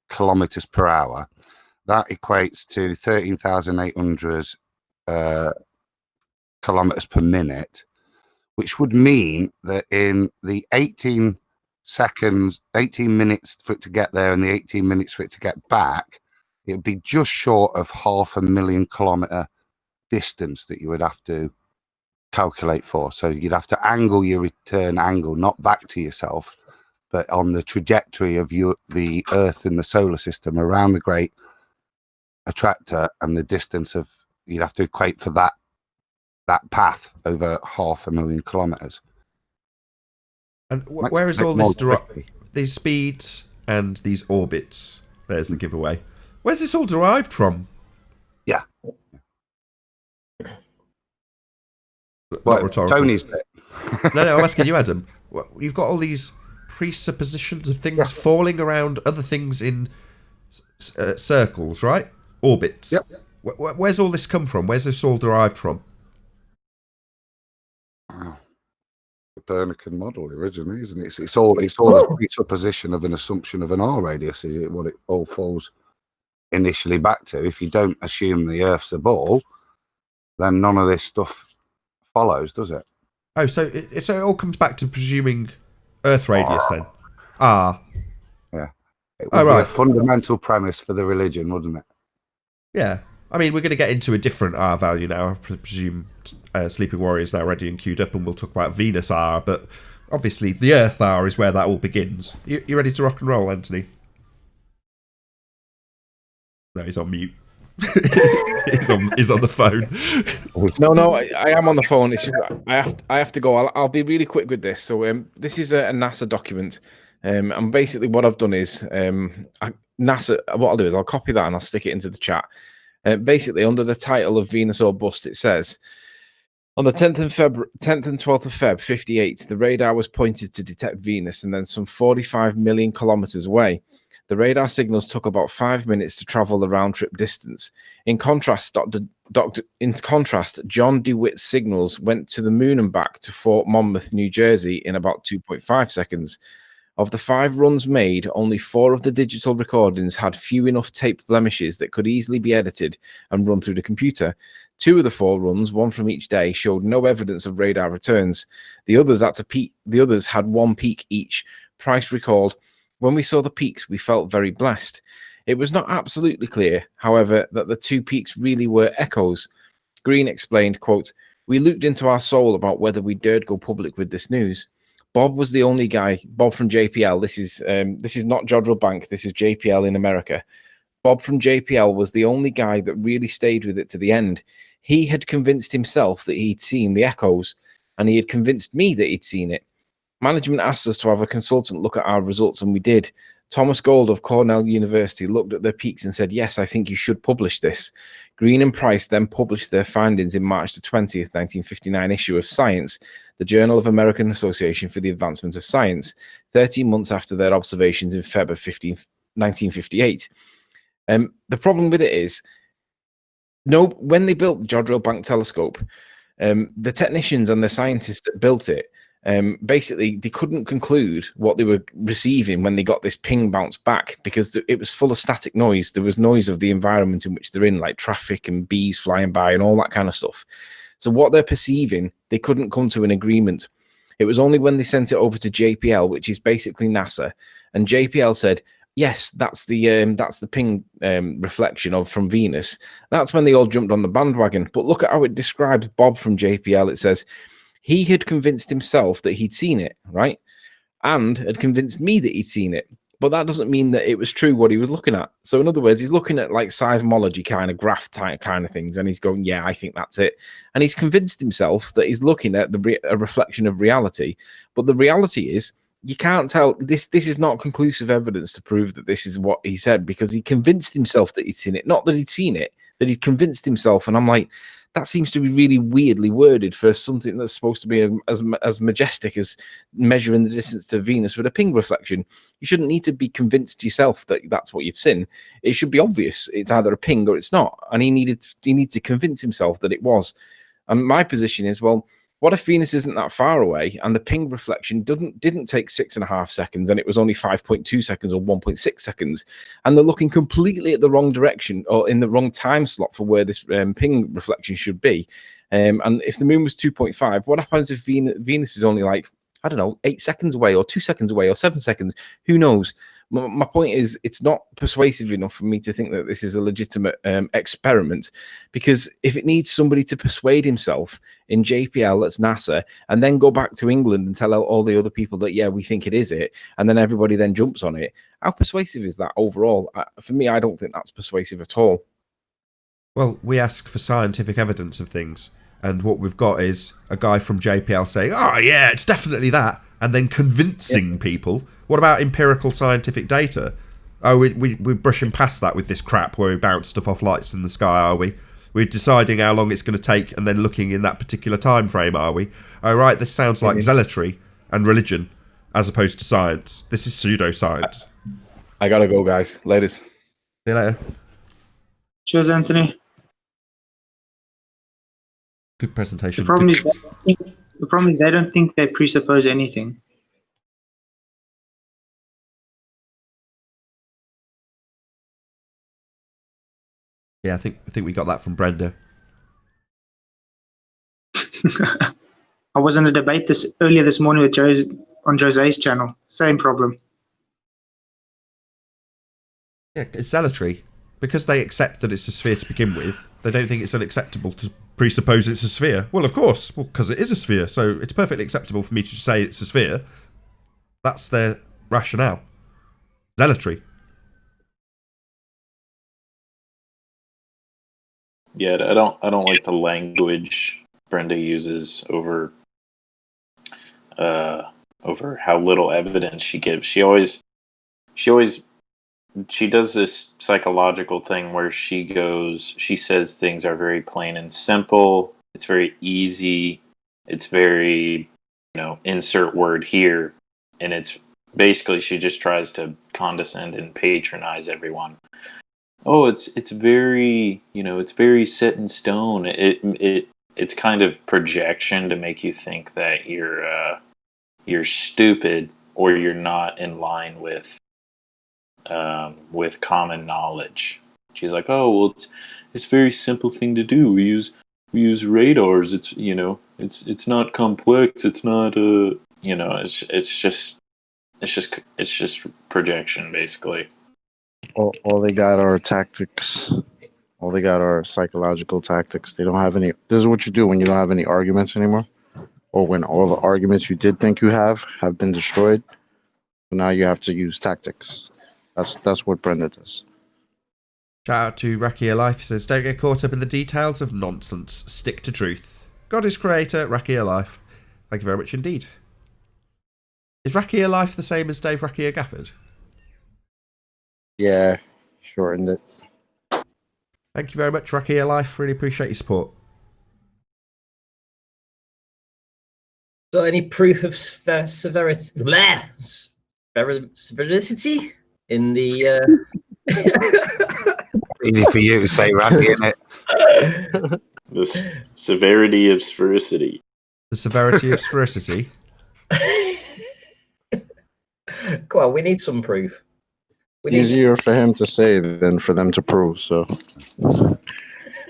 kilometers per hour. That equates to 13,800 kilometers per minute, which would mean that in the 18 minutes for it to get there and the 18 minutes for it to get back, it would be just short of 500,000 kilometer distance that you would have to calculate for. So you'd have to angle your return angle, not back to yourself, but on the trajectory of the Earth in the solar system around the great attractor, and the distance of, you'd have to equate for that path over 500,000 kilometers. And where is all this these speeds and these orbits? There's the giveaway. Where's this all derived from? Yeah. Not rhetorical. Tony's bit. No, I'm asking you, Adam. You've got all these presuppositions of things falling around other things in circles, right? Orbits. Yep. Where's all this come from? Where's this all derived from? Wow. The Copernican model originally, isn't it? It's all a presupposition of an assumption of an R radius, is it? What it all falls initially back to. If you don't assume the Earth's a ball, then none of this stuff follows, does it? Oh, so it all comes back to presuming Earth radius then? Ah. Yeah. It would be a fundamental premise for the religion, wouldn't it? Yeah. I mean, we're going to get into a different R value now. I presume Sleeping Warrior is now ready and queued up, and we'll talk about Venus R, but obviously the Earth R is where that all begins. You ready to rock and roll, Anthony? No, he's on mute. he's on the phone. No, I am on the phone. It's just, I have to go. I'll be really quick with this. So this is a NASA document, and basically what I've done is NASA. What I'll do is I'll copy that and I'll stick it into the chat. Basically, under the title of Venus or Bust, it says, on the 10th and 12th of Feb 58, the radar was pointed to detect Venus, and then some 45 million kilometers away. The radar signals took about 5 minutes to travel the round-trip distance. In contrast, John DeWitt's signals went to the moon and back to Fort Monmouth, New Jersey, in about 2.5 seconds. Of the 5 runs made, only 4 of the digital recordings had few enough tape blemishes that could easily be edited and run through the computer. 2 of the 4 runs, one from each day, showed no evidence of radar returns. The others had 1 peak each. Price recalled, "When we saw the peaks, we felt very blessed. It was not absolutely clear, however, that the 2 peaks really were echoes." Green explained, quote, "We looked into our soul about whether we dared go public with this news. Bob was the only guy," Bob from JPL, this is not Jodrell Bank, this is JPL in America. "Bob from JPL was the only guy that really stayed with it to the end. He had convinced himself that he'd seen the echoes, and he had convinced me that he'd seen it. Management asked us to have a consultant look at our results, and we did. Thomas Gold of Cornell University looked at their peaks and said, 'Yes, I think you should publish this.' Green and Price then published their findings in March the 20th, 1959 issue of Science, the Journal of American Association for the Advancement of Science, 13 months after their observations in February 1958. The problem with it is, when they built the Jodrell Bank telescope, the technicians and the scientists that built it, basically they couldn't conclude what they were receiving when they got this ping bounce back, because it was full of static noise. There was noise of the environment in which they're in, like traffic and bees flying by and all that kind of stuff. So what they're perceiving, they couldn't come to an agreement. It was only when they sent it over to JPL, which is basically NASA, and JPL said, yes, that's the ping reflection from Venus. That's when they all jumped on the bandwagon. But look at how it describes Bob from JPL. It says, he had convinced himself that he'd seen it, right? And had convinced me that he'd seen it. But that doesn't mean that it was true what he was looking at. So in other words, he's looking at like seismology kind of graph type kind of things. And he's going, yeah, I think that's it. And he's convinced himself that he's looking at a reflection of reality. But the reality is, you can't tell. This is not conclusive evidence to prove that this is what he said, because he convinced himself that he'd seen it. Not that he'd seen it, that he'd convinced himself. And I'm like, that seems to be really weirdly worded for something that's supposed to be as majestic as measuring the distance to Venus with a ping reflection. You shouldn't need to be convinced yourself that that's what you've seen. It should be obvious. It's either a ping or it's not. And he needed to convince himself that it was. And my position is, well, what if Venus isn't that far away and the ping reflection didn't take 6.5 seconds and it was only 5.2 seconds or 1.6 seconds, and they're looking completely at the wrong direction or in the wrong time slot for where this ping reflection should be? And if the moon was 2.5, what happens if Venus is only like, I don't know, 8 seconds away or 2 seconds away or 7 seconds? Who knows? My point is, it's not persuasive enough for me to think that this is a legitimate experiment, because if it needs somebody to persuade himself in JPL, that's NASA, and then go back to England and tell all the other people that, yeah, we think it is it, and then everybody then jumps on it, how persuasive is that overall? For me, I don't think that's persuasive at all. Well, we ask for scientific evidence of things, and what we've got is a guy from JPL saying, oh yeah, it's definitely that, and then convincing people. What about empirical scientific data? Oh, we're brushing past that with this crap where we bounce stuff off lights in the sky, are we? We're deciding how long it's going to take and then looking in that particular time frame, are we? Oh, right, this sounds like zealotry and religion as opposed to science. This is pseudoscience. I gotta go, guys. Laters. See you later. Cheers, Anthony. Good presentation. The problem is they don't think they presuppose anything. Yeah, I think we got that from Brenda. I was in a debate earlier this morning with on Jose's channel. Same problem. Yeah, it's zealotry. Because they accept that it's a sphere to begin with, they don't think it's unacceptable to presuppose it's a sphere. Well, of course, because it is a sphere, so it's perfectly acceptable for me to say it's a sphere. That's their rationale. Zealotry. Yeah, I don't like the language Brenda uses over how little evidence she gives. She does this psychological thing where she says things are very plain and simple. It's very easy. It's very, insert word here. And it's basically, she just tries to condescend and patronize everyone. Oh, it's very, it's very set in stone. It's kind of projection to make you think that you're stupid or you're not in line with common knowledge. She's like, oh well, it's a very simple thing to do. We use radars. It's it's not complex. It's not it's just projection basically. All they got are tactics. All they got are psychological tactics. They don't have any. This is what you do when you don't have any arguments anymore, or when all the arguments you did think you have been destroyed. So now you have to use tactics. That's what Brenda does. Shout out to Rakia Life. He says, don't get caught up in the details of nonsense. Stick to truth. God is creator, Rakia Life. Thank you very much indeed. Is Rakia Life the same as Dave Rakia Gafford? Yeah, shortened it. Thank you very much, Rakia Life. Really appreciate your support. So, any proof of severity in the? Easy for you to say, Randy, isn't it? The severity of sphericity. The severity of sphericity. Come on, we need some proof. Easier for him to say than for them to prove. So,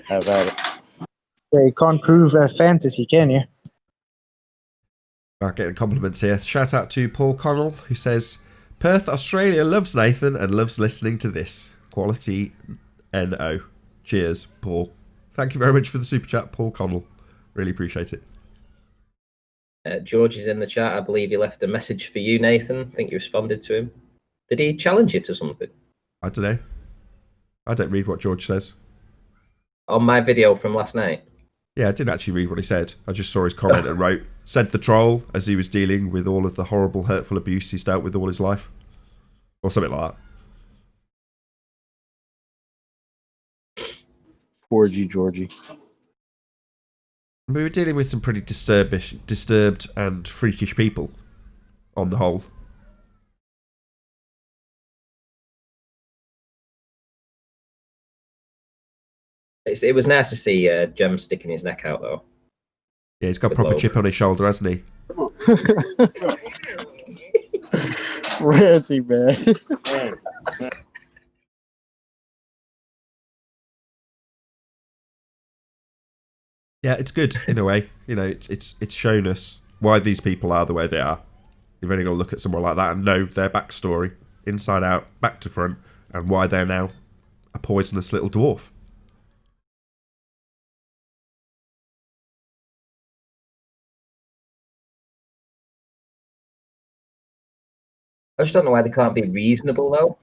have at it. Yeah, you can't prove a fantasy, can you? Right, getting compliments here. Shout out to Paul Connell, who says, Perth, Australia loves Nathan and loves listening to this. Quality NO. Cheers, Paul. Thank you very much for the super chat, Paul Connell. Really appreciate it. George is in the chat. I believe he left a message for you, Nathan. I think you responded to him. Did he challenge you to something? I don't know. I don't read what George says. On my video from last night? Yeah, I didn't actually read what he said. I just saw his comment and wrote, said the troll as he was dealing with all of the horrible, hurtful abuse he's dealt with all his life. Or something like that. Poor Georgie. We were dealing with some pretty disturbed and freakish people on the whole. It was nice to see Jem sticking his neck out, though. Yeah, he's got a proper chip on his shoulder, hasn't he? Ranty, man. Yeah, it's good in a way. It's shown us why these people are the way they are. You've only got to look at someone like that and know their backstory inside out, back to front, and why they're now a poisonous little dwarf. I just don't know why they can't be reasonable, though.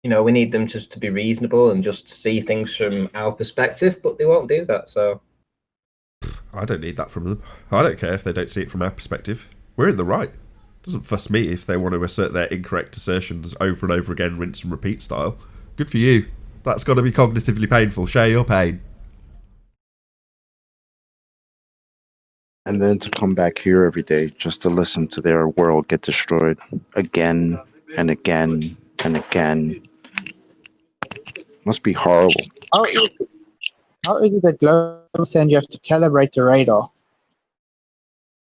You know, we need them just to be reasonable and just see things from our perspective, but they won't do that, so... I don't need that from them. I don't care if they don't see it from our perspective. We're in the right. It doesn't fuss me if they want to assert their incorrect assertions over and over again, rinse and repeat style. Good for you. That's got to be cognitively painful. Share your pain. And then to come back here every day just to listen to their world get destroyed again and again and again. Must be horrible. How is it that global send you have to calibrate the radar?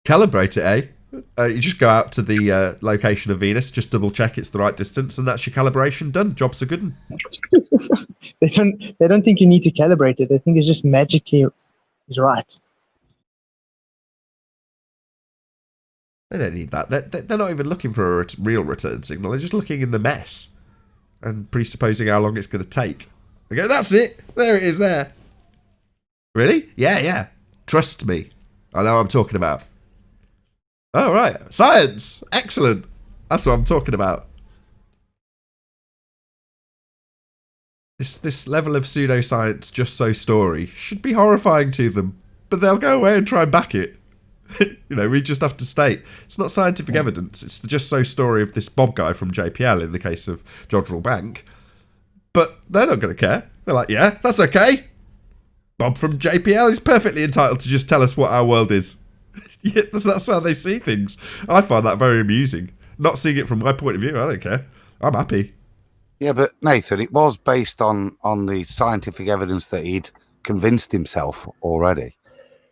Calibrate it, eh? You just go out to the location of Venus, just double check it's the right distance, and that's your calibration done. Job's a good one. They don't think you need to calibrate it. They think it's just magically is right. They don't need that. They're not even looking for a real return signal. They're just looking in the mess and presupposing how long it's going to take. They go, that's it. There it is there. Really? Yeah. Trust me. I know what I'm talking about. Oh, right. Science. Excellent. That's what I'm talking about. This level of pseudoscience just so story should be horrifying to them, but they'll go away and try and back it. We just have to state it's not scientific evidence. It's the just so story of this Bob guy from JPL in the case of Jodrell Bank. But they're not going to care. They're like, yeah, that's okay. Bob from JPL is perfectly entitled to just tell us what our world is. Yeah, that's how they see things. I find that very amusing. Not seeing it from my point of view, I don't care. I'm happy. Yeah, but Nathan, it was based on the scientific evidence that he'd convinced himself already.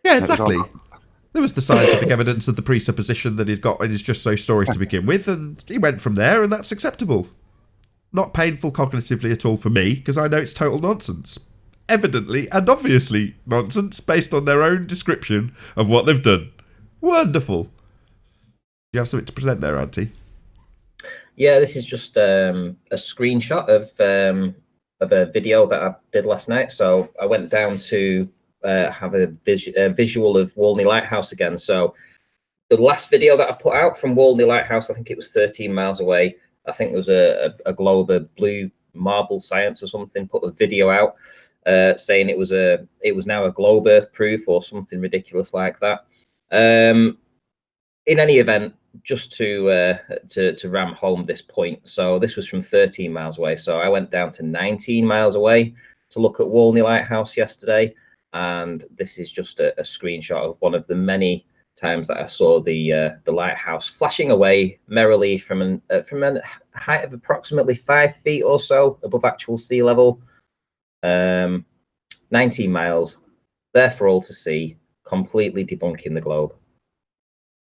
Yeah, exactly. There was the scientific evidence of the presupposition that he'd got in his just so story to begin with, and he went from there, and that's acceptable. Not painful cognitively at all for me, because I know it's total nonsense. Evidently and obviously nonsense based on their own description of what they've done. Wonderful. Do you have something to present there, Auntie? Yeah, this is just a screenshot of a video that I did last night. So I went down to have a visual of Walney Lighthouse again. So the last video that I put out from Walney Lighthouse, I think it was 13 miles away. I think there was a globe of blue marble science or something, put a video out saying it was now a globe Earth proof or something ridiculous like that. In any event, just to ram home this point. So this was from 13 miles away. So I went down to 19 miles away to look at Walney Lighthouse yesterday. And this is just a screenshot of one of the many times that I saw the lighthouse flashing away merrily from a height of approximately 5 feet or so above actual sea level. 19 miles, there for all to see, completely debunking the globe.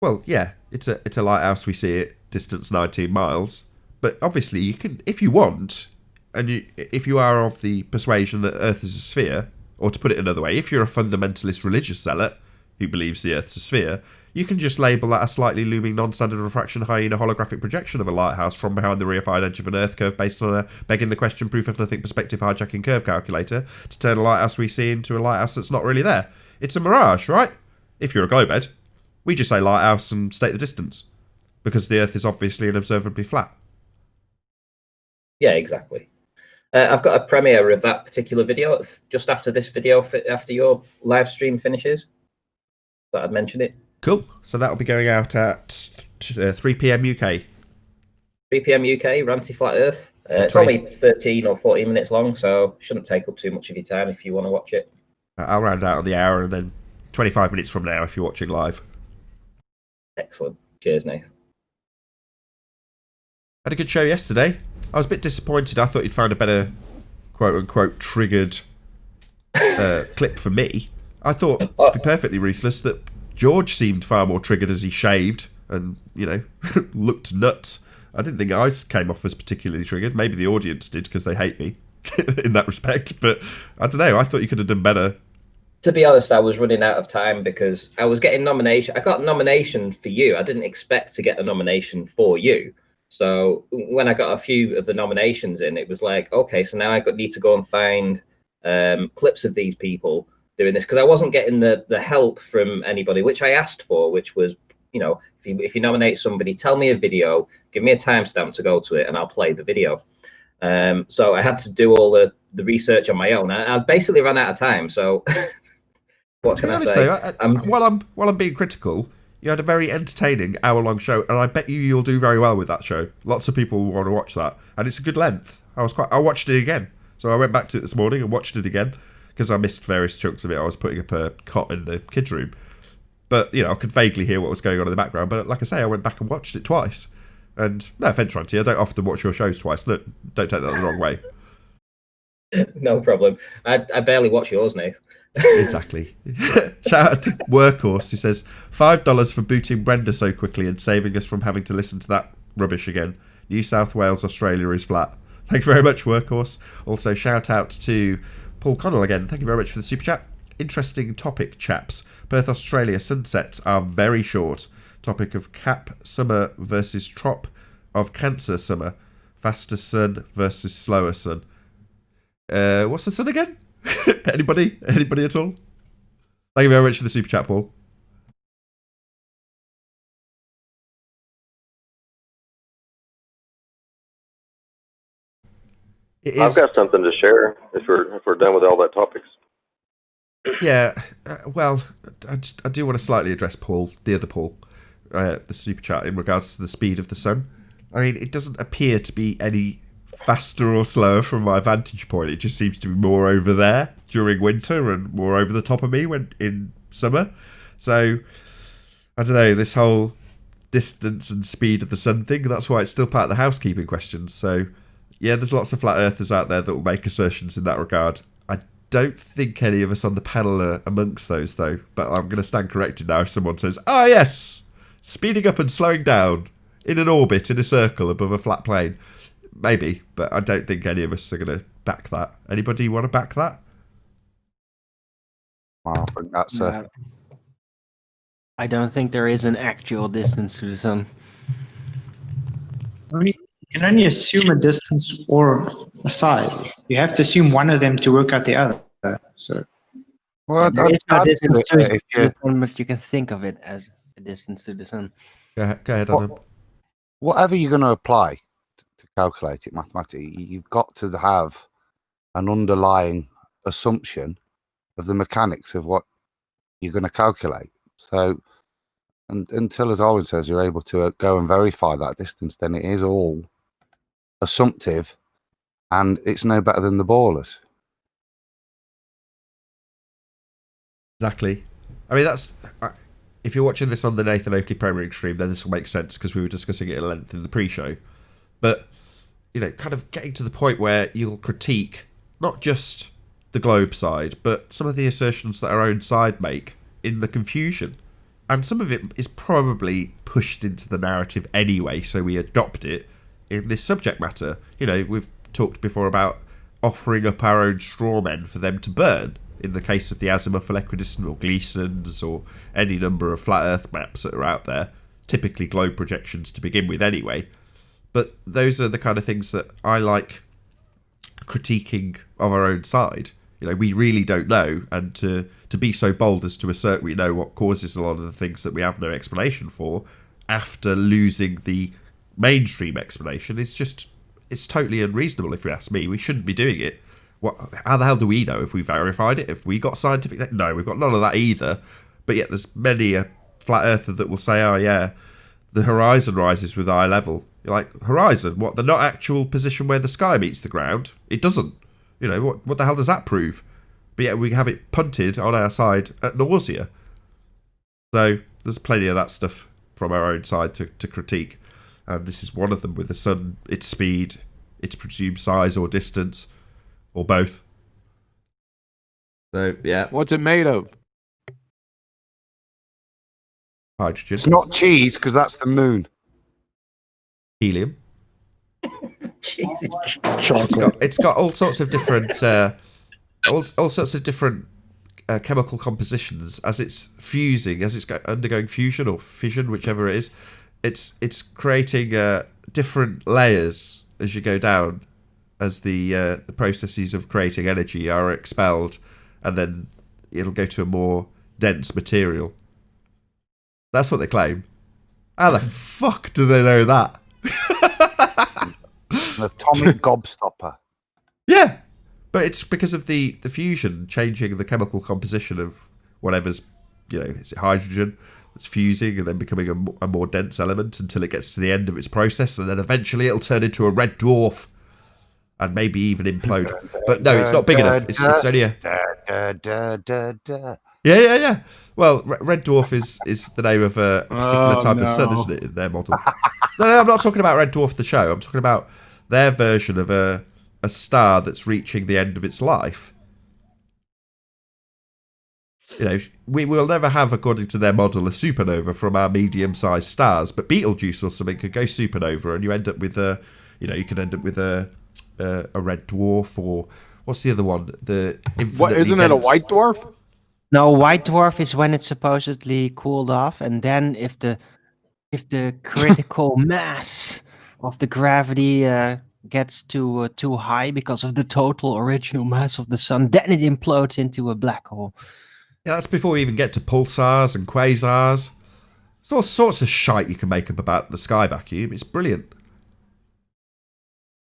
Well, yeah, it's a lighthouse. We see it, distance 19 miles. But obviously, you can, if you want, and if you are of the persuasion that Earth is a sphere, or to put it another way, if you're a fundamentalist religious zealot who believes the Earth's a sphere, you can just label that a slightly looming non-standard refraction hyena holographic projection of a lighthouse from behind the reified edge of an Earth curve based on a begging the question proof of nothing perspective hijacking curve calculator to turn a lighthouse we see into a lighthouse that's not really there. It's a mirage, right? If you're a globehead. We just say lighthouse and state the distance, because the Earth is obviously and observably flat. Yeah, exactly. I've got a premiere of that particular video just after this video, after your live stream finishes. Thought I'd mention it. Cool. So that'll be going out at 3 p.m. UK. 3 p.m. UK, Ranty Flat Earth. It's only 13 or 14 minutes long, so shouldn't take up too much of your time if you want to watch it. I'll round out on the hour and then 25 minutes from now if you're watching live. Excellent. Cheers, Nathan. Had a good show yesterday. I was a bit disappointed. I thought you'd found a better, quote-unquote, triggered clip for me. I thought, to be perfectly ruthless, that George seemed far more triggered as he shaved and, looked nuts. I didn't think I came off as particularly triggered. Maybe the audience did because they hate me in that respect. But I don't know. I thought you could have done better To be honest, I was running out of time because I was getting nomination. I got a nomination for you. I didn't expect to get a nomination for you. So when I got a few of the nominations in, it was like, okay, so now I need to go and find clips of these people doing this, because I wasn't getting the help from anybody, which I asked for, which was, if you nominate somebody, tell me a video, give me a timestamp to go to it, and I'll play the video. So I had to do all the research on my own. I basically ran out of time. So what can I say? While I'm being critical, you had a very entertaining hour-long show, and I bet you'll do very well with that show. Lots of people want to watch that, and it's a good length. I watched it again, so I went back to it this morning and watched it again because I missed various chunks of it. I was putting up a cot in the kids' room, but I could vaguely hear what was going on in the background. But like I say, I went back and watched it twice. And no offense, Ranty, I don't often watch your shows twice. Look, don't take that the wrong way. No problem. I barely watch yours, Nate. Exactly. Shout out to Workhorse, who says $5 for booting Brenda so quickly and saving us from having to listen to that rubbish again. New South Wales, Australia is flat. Thank you very much, Workhorse. Also, shout out to Paul Connell again. Thank you very much for the super chat. Interesting topic, chaps. Perth, Australia sunsets are very short. Topic of cap summer versus trop of cancer summer. Faster sun versus slower sun. What's the sun again? Anybody at all? Thank you very much for the super chat, Paul. I've got something to share if we're done with all that topics. Yeah, well, I do want to slightly address Paul, the other Paul, the super chat in regards to the speed of the sun. I mean, it doesn't appear to be any faster or slower from my vantage point. It just seems to be more over there during winter and more over the top of me when in summer. So I don't know, this whole distance and speed of the sun thing, that's why it's still part of the housekeeping questions. So yeah, there's lots of flat earthers out there that will make assertions in that regard. I don't think any of us on the panel are amongst those, though, but I'm going to stand corrected now if someone says, oh yes, speeding up and slowing down in an orbit in a circle above a flat plane. Maybe, but I don't think any of us are going to back that. Anybody want to back that? Well, I think that's I don't think there is an actual distance to the sun. You can only assume a distance or a size. You have to assume one of them to work out the other. So, well, there is no distance to the sun, but you can think of it as a distance to the sun. Go ahead, Adam. Whatever you're going to apply to calculate it mathematically, you've got to have an underlying assumption of the mechanics of what you're going to calculate. So, until, as Owen says, you're able to go and verify that distance, then it is all assumptive, and it's no better than the ballers. Exactly. I mean, that's if you're watching this on the Nathan Oakley Premier League stream, then this will make sense because we were discussing it at length in the pre-show. But kind of getting to the point where you'll critique not just the Globe side, but some of the assertions that our own side make in the confusion. And some of it is probably pushed into the narrative anyway, so we adopt it in this subject matter. We've talked before about offering up our own straw men for them to burn, in the case of the Azimuth, Equidistant, or Gleason's, or any number of flat Earth maps that are out there, typically globe projections to begin with anyway. But those are the kind of things that I like critiquing of our own side. We really don't know, and to be so bold as to assert we know what causes a lot of the things that we have no explanation for after losing the mainstream explanation, it's totally unreasonable if you ask me. We shouldn't be doing it. How the hell do we know if we verified it? If we got scientific... No, we've got none of that either. But yet there's many a flat earther that will say, oh yeah, the horizon rises with eye level. You're like, horizon? What, the not actual position where the sky meets the ground? It doesn't. What the hell does that prove? But yet we have it punted on our side at nausea. So there's plenty of that stuff from our own side to critique. And this is one of them with the sun, its speed, its presumed size or distance, or both. So, yeah. What's it made of? Hydrogen. It's not cheese, because that's the moon. Helium. Jesus. It's got all sorts of different all sorts of different chemical compositions as it's fusing, as it's undergoing fusion or fission, whichever it is. It's creating different layers as you go down, as the processes of creating energy are expelled, and then it'll go to a more dense material. That's what they claim. How the fuck do they know that? An atomic gobstopper. Yeah, but it's because of the fusion changing the chemical composition of whatever's, is it hydrogen that's fusing and then becoming a more dense element until it gets to the end of its process, and then eventually it'll turn into a red dwarf and maybe even implode. But no, it's not big enough. It's only a... Yeah. Well, red dwarf is the name of a particular type of sun, isn't it, in their model? No, I'm not talking about red dwarf the show. I'm talking about their version of a star that's reaching the end of its life. We will never have, according to their model, a supernova from our medium-sized stars, but Betelgeuse or something could go supernova, and you end up with you could end up with a red dwarf, or what's the other one? The what, isn't it a white dwarf? No, white dwarf is when it's supposedly cooled off, and then if the critical mass of the gravity gets too high because of the total original mass of the sun, then it implodes into a black hole. Yeah, that's before we even get to pulsars and quasars. There's all sorts of shite you can make up about the sky vacuum. It's brilliant.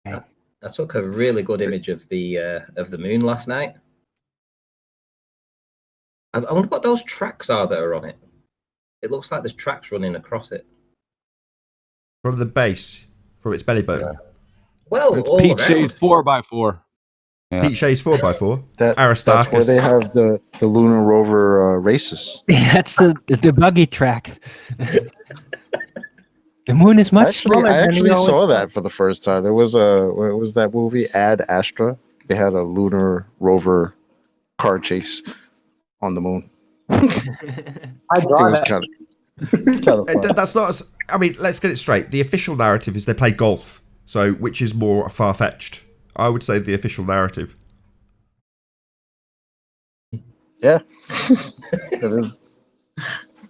I took a really good image of the moon last night. I wonder what those tracks are that are on it. It looks like there's tracks running across it. From the base, from its belly button. Yeah. Well, it's Pete Shade's 4x4. Yeah. Pete Shade's 4x4. That's where they have the lunar rover races. That's the buggy tracks. The moon is much smaller. I actually saw that for the first time. There was what was that movie, Ad Astra? They had a lunar rover car chase on the moon. I draw that. Kind of fun. That's not as... I mean, let's get it straight. The official narrative is they play golf. So, which is more far-fetched? I would say the official narrative. Yeah. It is.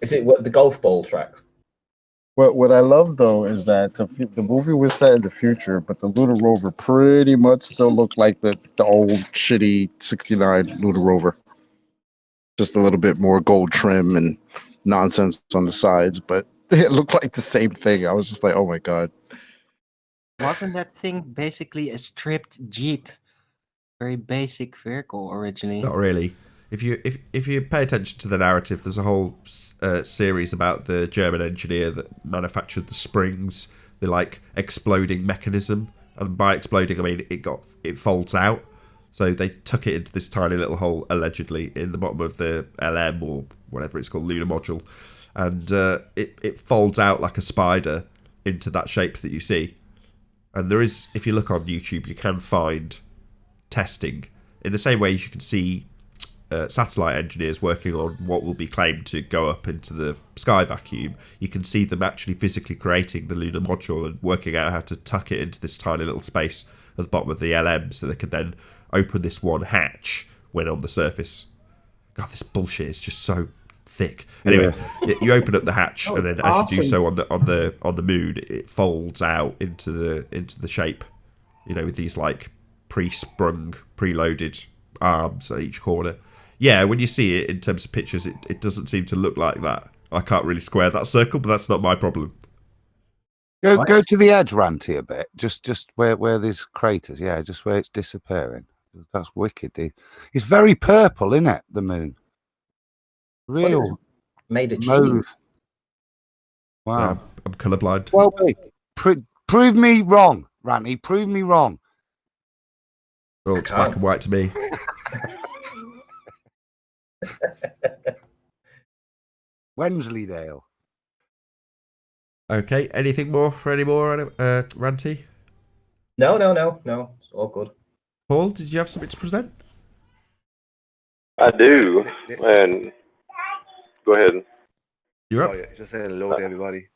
Is it what the golf ball tracks? What I love, though, is that the movie was set in the future, but the lunar rover pretty much still looked like the old, shitty 69 lunar rover. Just a little bit more gold trim and nonsense on the sides, but it looked like the same thing. I was just like, oh my god. Wasn't that thing basically a stripped Jeep? Very basic vehicle originally. Not really. If you pay attention to the narrative, there's a whole series about the German engineer that manufactured the springs, the exploding mechanism, and by exploding I mean it folds out. So they took it into this tiny little hole, allegedly, in the bottom of the LM or whatever it's called, lunar module, and it folds out like a spider into that shape that you see. And there is, if you look on YouTube, you can find testing in the same way as you can see satellite engineers working on what will be claimed to go up into the sky vacuum. You can see them actually physically creating the lunar module and working out how to tuck it into this tiny little space at the bottom of the LM so they can then open this one hatch when on the surface. God, this bullshit is just so thick. Anyway, you open up the hatch, and then as you do so on the moon, it folds out into the shape, with these pre-sprung, preloaded arms at each corner. Yeah, when you see it in terms of pictures, it doesn't seem to look like that. I can't really square that circle, but that's not my problem. Go to the edge, Ranty, a bit. Just where there's craters. Yeah, just where it's disappearing. That's wicked, dude. It's very purple, isn't it? The moon. Real made of mauve. cheese. Wow. Yeah, I'm colourblind. Well, prove me wrong, Ranty. Prove me wrong. It looks black and white to me. Wensleydale. Okay, anything more for any more, Ranty? No. It's all good. Paul, did you have something to present? I do, and go ahead. You're up. Oh, yeah. Just saying hello to everybody.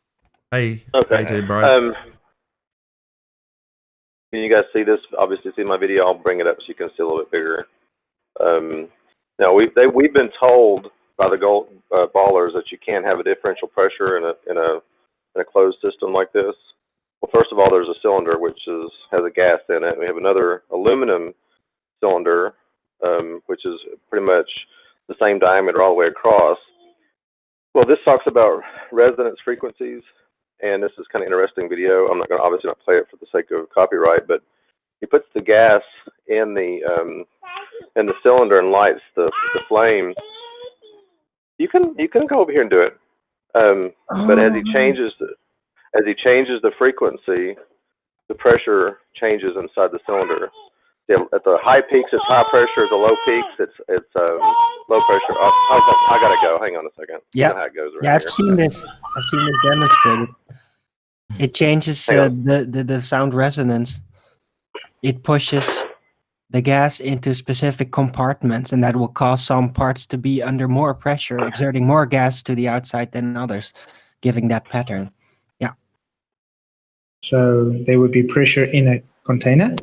Hey, okay. How you doing, Brian? Can you guys see this? Obviously, see my video. I'll bring it up so you can see a little bit bigger. Now we've been told by the gold ballers that you can't have a differential pressure in a closed system like this. Well, first of all, there's a cylinder which has a gas in it. We have another aluminum cylinder, which is pretty much the same diameter all the way across. Well, this talks about resonance frequencies, and this is kind of interesting video. I'm not going to obviously not play it for the sake of copyright, but he puts the gas in the cylinder and lights the flame. You can go over here and do it, but as he changes the frequency, the pressure changes inside the cylinder. At the high peaks, it's high pressure. At the low peaks, it's low pressure. Oh, I gotta go. Hang on a second. Yeah, You know how it goes around I've here. seen this. I've seen this demonstrated. It changes the sound resonance. It pushes the gas into specific compartments, and that will cause some parts to be under more pressure, exerting more gas to the outside than others, giving that pattern. Yeah. So there would be pressure in a container.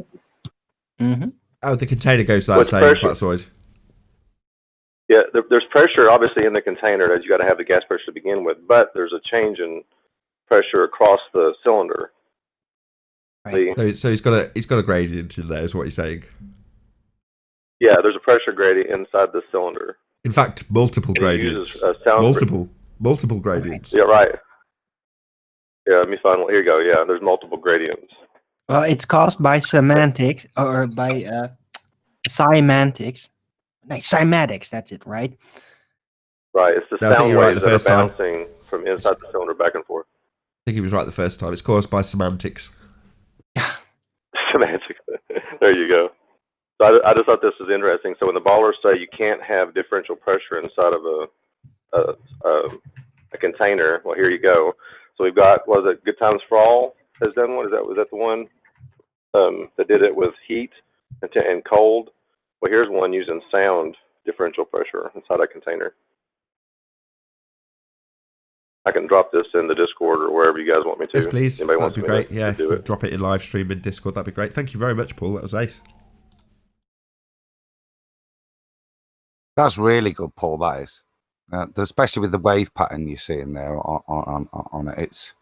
Mm-hmm. Oh, the container goes without saying, Flatsoid. Yeah, there's pressure obviously in the container, as you got to have the gas pressure to begin with, but there's a change in pressure across the cylinder. Right. So he's got a gradient in there, is what he's saying. Yeah, there's a pressure gradient inside the cylinder. In fact, multiple gradients. Multiple gradients. Yeah, right. Yeah, let me find one. Here you go. Yeah, there's multiple gradients. Well, it's caused by semantics or by semantics. No, cymatics, that's it, right? Right, it's the sound waves that are bouncing from inside the cylinder back and forth. I think he was right the first time. It's caused by semantics. Semantics. There you go. So I just thought this was interesting. So when the ballers say you can't have differential pressure inside of a container, well, here you go. So we've got, was it Good Times for All has done one? Was that the one that did it with heat and cold? Well, here's one using sound differential pressure inside a container. I can drop this in the Discord or wherever you guys want me to. Yes, please. Anybody That'd be great. Yeah, if you do could drop it in live stream in Discord, that'd be great. Thank you very much, Paul. That was ace. That's really good, Paul. That is, especially with the wave pattern you see in there on it. It's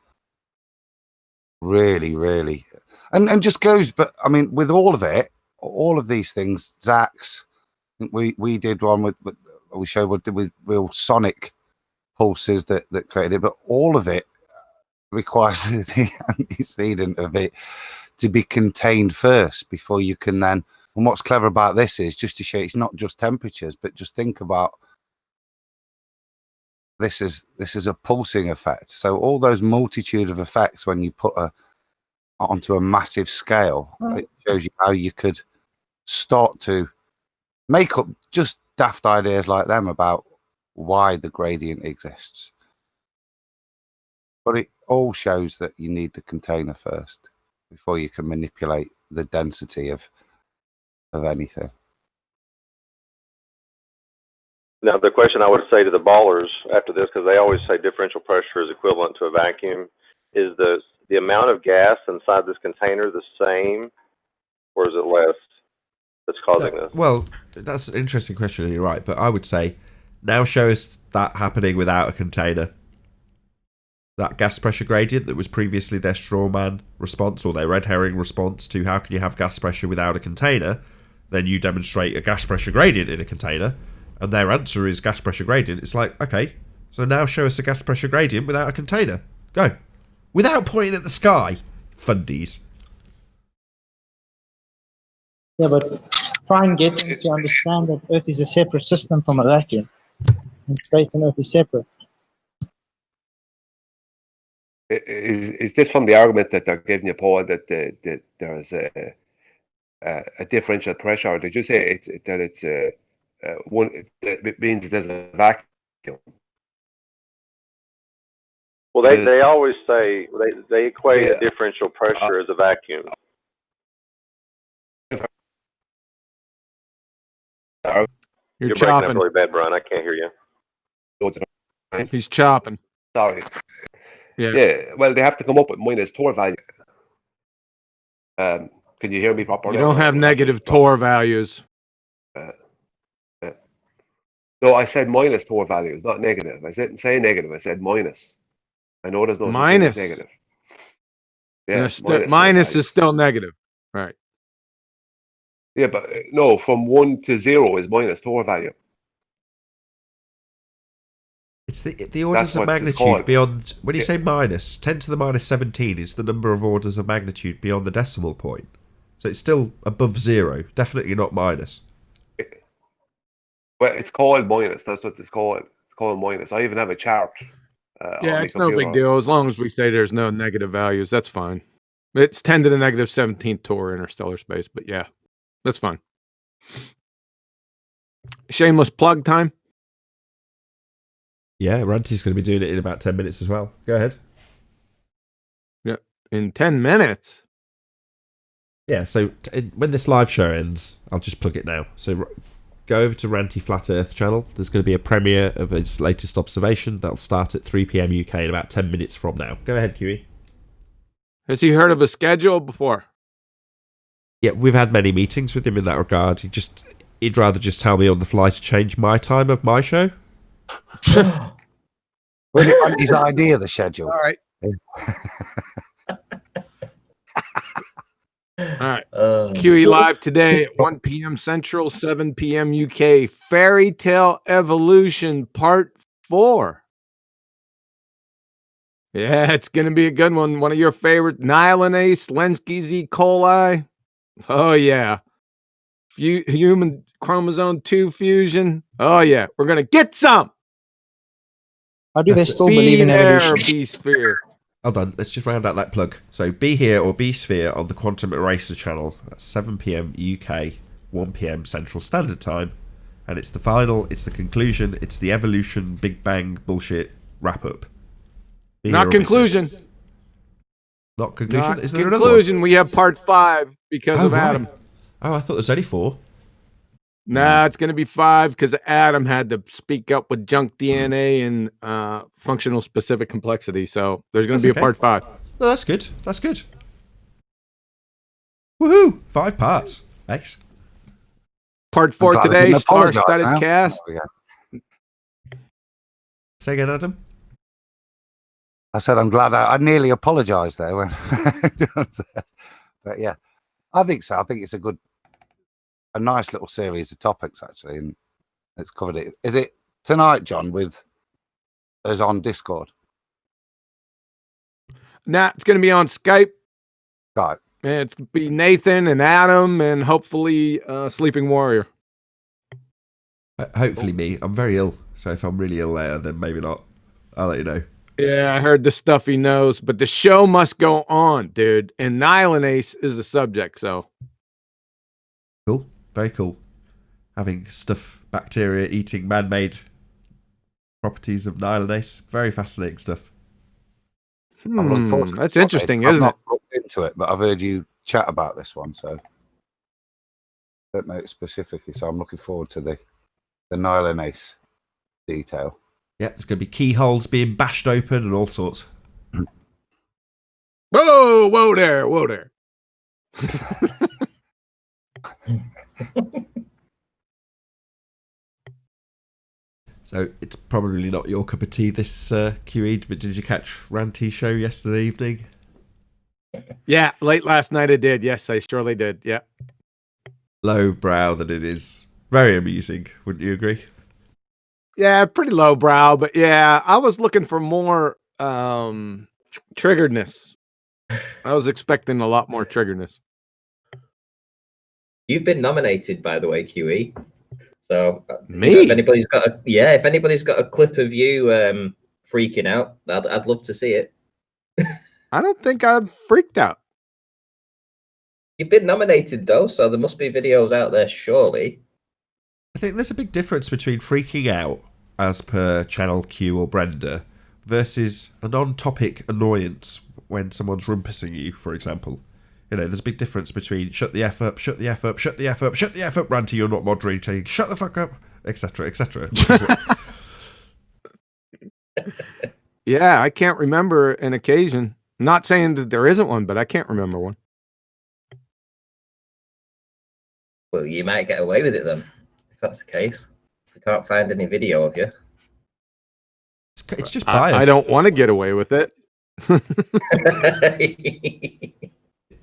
really, really, and just goes. But I mean, with all of it, all of these things, Zach's, we did one with we showed what did with real sonic pulses that created it, but all of it requires the antecedent of it to be contained first before you can then. And what's clever about this is just to show it's not just temperatures, but just think about this is a pulsing effect. So all those multitude of effects when you put onto a massive scale, it shows you how you could start to make up just daft ideas like them about why the gradient exists. But it all shows that you need the container first before you can manipulate the density of anything. Now, the question I would say to the ballers after this, because they always say differential pressure is equivalent to a vacuum, is the amount of gas inside this container the same, or is it less that's causing this? Well, that's an interesting question, and you're right. But I would say, now show us that happening without a container. That gas pressure gradient that was previously their straw man response or their red herring response to how can you have gas pressure without a container. Then you demonstrate a gas pressure gradient in a container, and their answer is gas pressure gradient. It's like, okay, so now show us a gas pressure gradient without a container. Go. Without pointing at the sky. Fundies. Yeah, but try and get them to understand that Earth is a separate system from a vacuum. And space and Earth is separate. Is this from the argument that they're giving you, Paul, that there's a differential pressure? Or did you say it means there's a vacuum? Well, they always say they equate a differential pressure as a vacuum. You're breaking up really bad, Brian. I can't hear you. He's chopping. Sorry. Yeah. Well, they have to come up with minus Tor value. Can you hear me properly? You don't have negative Tor values. No, I said minus Tor values, not negative. I didn't say negative. I said minus. I know there's no such thing as Minus. negative. And Yeah, minus is still negative. Right. Yeah, but no, from 1 to 0 is minus Tor value. It's the orders That's of what it's magnitude called. beyond. When you say minus, 10 to the minus 17 is the number of orders of magnitude beyond the decimal point. So it's still above 0. Definitely not minus. But it's called minus. That's what it's called. It's called minus. I even have a chart. Yeah, on my it's no big computer. deal. As long as we say there's no negative values, that's fine. It's 10 to the negative 17th Tor interstellar space, but yeah, that's fine. Shameless plug time. Yeah, Ranty's going to be doing it in about 10 minutes as well. Go ahead. Yeah, in 10 minutes. Yeah, so when this live show ends, I'll just plug it now. So go over to Ranty Flat Earth channel. There's going to be a premiere of his latest observation. That'll start at 3 p.m. UK in about 10 minutes from now. Go ahead, QE. Has he heard of a schedule before? Yeah, we've had many meetings with him in that regard. He'd rather just tell me on the fly to change my time of my show. Well, his idea, the schedule. All right. All right. QE live today at 1 p.m. Central, 7 p.m. UK. Fairy Tale Evolution Part 4. Yeah, it's going to be a good one. One of your favorite, Nihilinace, Lenski's E. coli. Oh, yeah. Human chromosome 2 fusion. Oh, yeah. We're going to get some. How do they still believe in evolution? B-sphere. Hold on, let's just round out that plug. So Be Here or Be Sphere on the Quantum Eraser channel at 7 p.m. UK, 1 p.m. Central Standard Time. And it's the final, it's the conclusion, it's the evolution, Big Bang bullshit wrap-up. Not conclusion. Not conclusion? Not Is there conclusion. We have part 5 because of right. Adam. Oh, I thought there was only 4. Nah, it's going to be 5 because Adam had to speak up with junk DNA and functional specific complexity. So there's going to be a part 5. No, that's good. That's good. Woohoo! 5 parts. X. Part 4 today, star-studded cast. Oh, yeah. Say again, Adam. I said I'm glad I nearly apologised there when, but yeah, I think so. I think it's a nice little series of topics actually, and it's covered it. Is it tonight, John, with us on Discord? Nah, it's going to be on Skype. Skype. And it's going to be Nathan and Adam and hopefully Sleeping Warrior. Hopefully me. I'm very ill, so if I'm really ill later, then maybe not. I'll let you know. Yeah, I heard the stuff he knows, but the show must go on, dude. And Nihilinace is the subject, so. Cool. Very cool. Having stuff, bacteria, eating man-made properties of Nihilinace. Very fascinating stuff. I'm looking forward to that's interesting, I've isn't it? not looked into it, but I've heard you chat about this one, so don't know it specifically. So I'm looking forward to the Nihilinace detail. Yeah, there's going to be keyholes being bashed open and all sorts. Whoa there. So it's probably not your cup of tea, this QE, but did you catch Ranty's show yesterday evening? Yeah, late last night I did. Yes, I surely did. Yeah. Low brow that it is. Very amusing, wouldn't you agree? Yeah, pretty low brow, but yeah, I was looking for more triggeredness. I was expecting a lot more triggeredness. You've been nominated, by the way, QE. So me? If anybody's got a clip of you freaking out, I'd love to see it. I don't think I've freaked out. You've been nominated though, so there must be videos out there, surely. I think there's a big difference between freaking out, as per Channel Q or Brenda, versus a non-topic annoyance when someone's rumpusing you, for example. You know, there's a big difference between shut the F up, shut the F up, shut the F up, shut the F up, Ranty, you're not moderating, shut the fuck up, etc., etc. Yeah, I can't remember an occasion. Not saying that there isn't one, but I can't remember one. Well, you might get away with it then, if that's the case. Can't find any video of you. It's just bias. I don't want to get away with it.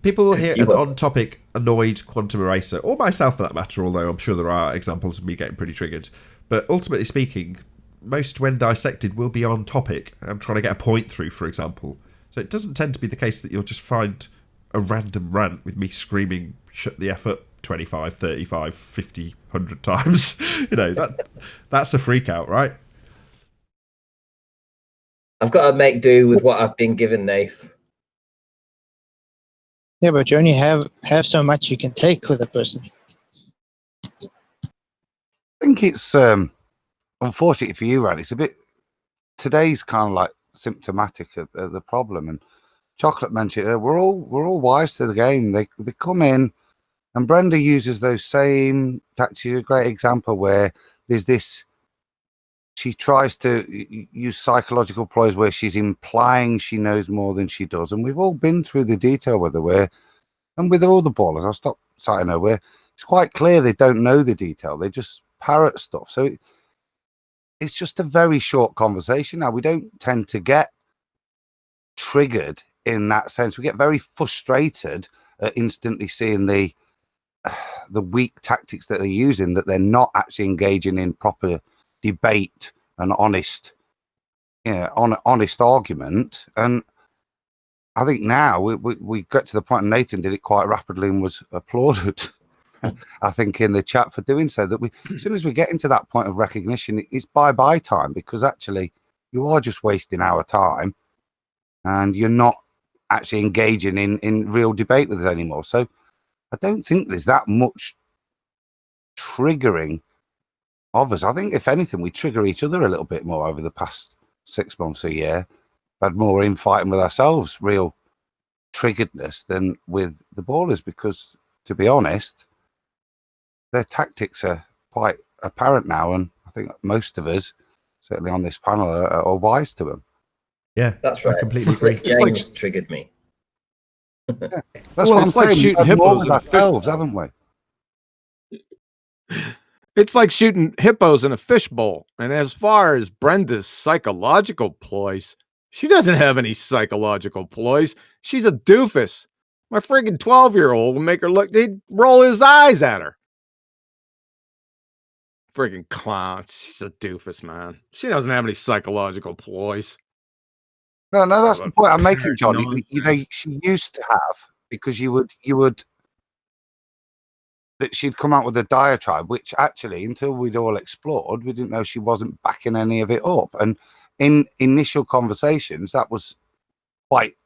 People will hear an on-topic annoyed quantum eraser, or myself for that matter, although I'm sure there are examples of me getting pretty triggered. But ultimately speaking, most when dissected will be on topic. I'm trying to get a point through, for example. So it doesn't tend to be the case that you'll just find a random rant with me screaming, shut the F up 25, 35, 50, 100 times. That's a freak out, right? I've got to make do with what I've been given, Nath. Yeah, but you only have so much you can take with a person. I think it's unfortunately for you, Rad. It's a bit today's kind of like symptomatic of the problem. And Chocolate mentioned it. We're all wise to the game. They come in, and Brenda uses those same tactics. She's a great example where there's this. She tries to use psychological ploys where she's implying she knows more than she does. And we've all been through the detail with her and with all the ballers, I'll stop citing her, where it's quite clear they don't know the detail. They just parrot stuff. So it's just a very short conversation. Now, we don't tend to get triggered in that sense. We get very frustrated at instantly seeing the weak tactics that they're using, that they're not actually engaging in proper debate and honest argument. And I think now we got to the point, and Nathan did it quite rapidly and was applauded I think in the chat for doing so, that as soon as we get into that point of recognition, it's bye time, because actually you are just wasting our time and you're not actually engaging in real debate with us anymore. So I don't think there's that much triggering of us. I think if anything, we trigger each other a little bit more over the past 6 months, a year. Had more infighting with ourselves, real triggeredness, than with the ballers, because to be honest, their tactics are quite apparent now, and I think most of us, certainly on this panel, are wise to them. Yeah, that's right. I completely agree. James triggered me. Yeah. That's what I'm saying. Shooting hippos with ourselves, haven't we? It's like shooting hippos in a fishbowl. And as far as Brenda's psychological ploys, she doesn't have any psychological ploys. She's a doofus. My friggin' 12-year-old would make her look, he'd roll his eyes at her. Friggin' clown. She's a doofus, man. She doesn't have any psychological ploys. No, that's the point I'm making, Johnny. She used to have, because you would that she'd come out with a diatribe, which actually, until we'd all explored, we didn't know she wasn't backing any of it up. And in initial conversations, that was quite,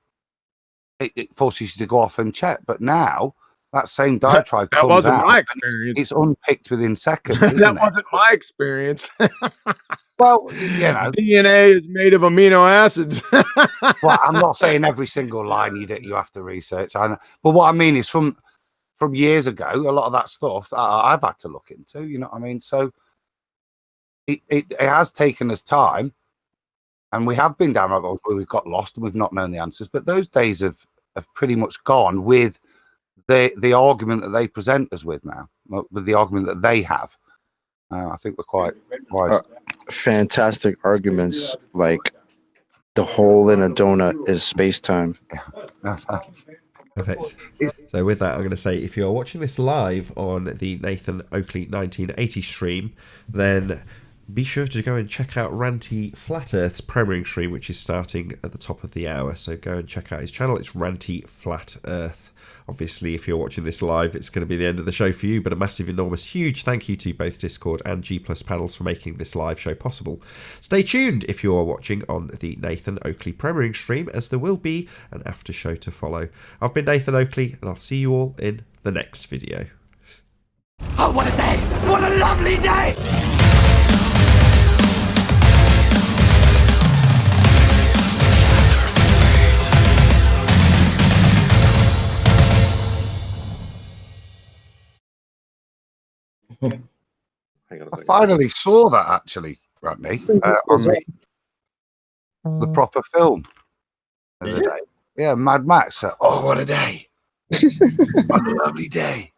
it forces you to go off and check. But now that same diatribe that comes wasn't out, my experience. it's unpicked within seconds. That wasn't my experience. Well, you know, DNA is made of amino acids. Well, I'm not saying every single line you have to research. I know, but what I mean is from years ago, a lot of that stuff I've had to look into. You know what I mean? So it has taken us time, and we have been down rabbit holes where we've got lost and we've not known the answers. But those days have pretty much gone with the argument that they present us with now, with the argument that they have. I think we're quite wise. Fantastic arguments, like the hole in a donut is space-time. Perfect. So with that, I'm going to say, if you're watching this live on the Nathan Oakley 1980 stream, then be sure to go and check out Ranty Flat Earth's premiering stream, which is starting at the top of the hour. So go and check out his channel. It's Ranty Flat Earth. Obviously, if you're watching this live, it's going to be the end of the show for you, but a massive, enormous, huge thank you to both Discord and G Plus panels for making this live show possible. Stay tuned if you are watching on the Nathan Oakley premiering stream, as there will be an after show to follow. I've been Nathan Oakley, and I'll see you all in the next video. Oh, what a day! What a lovely day! I finally saw that, actually, Rodney, on the proper film the other day. Yeah, Mad Max. Oh, what a day! What a lovely day!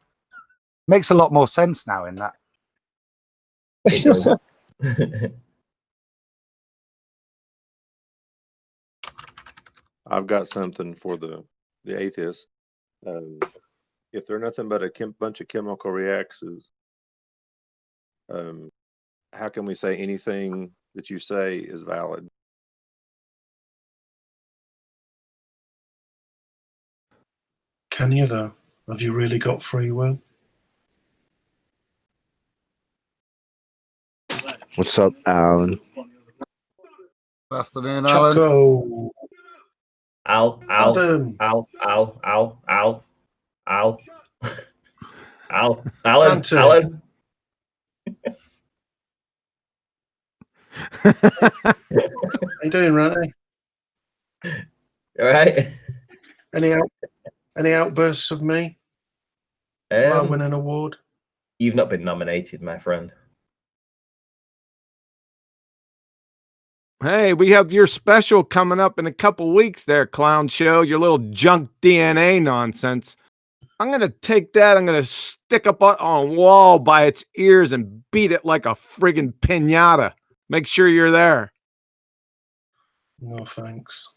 Makes a lot more sense now in that It does. I've got something for the atheist. If they're nothing but a bunch of chemical reactions, how can we say anything that you say is valid? Can you, though? Have you really got free will? What's up, Alan? Good afternoon, Alan. Choco. Ow, ow, Adam. ow, ow, ow, ow, ow. Ow, Alan, Auntie. Alan. How you doing, Randy? All right. Any outbursts of me? Will I win an award? You've not been nominated, my friend. Hey, we have your special coming up in a couple weeks there, Clown Show. Your little junk DNA nonsense. I'm going to take that. I'm going to stick up on a wall by its ears and beat it like a friggin' pinata. Make sure you're there. No, thanks.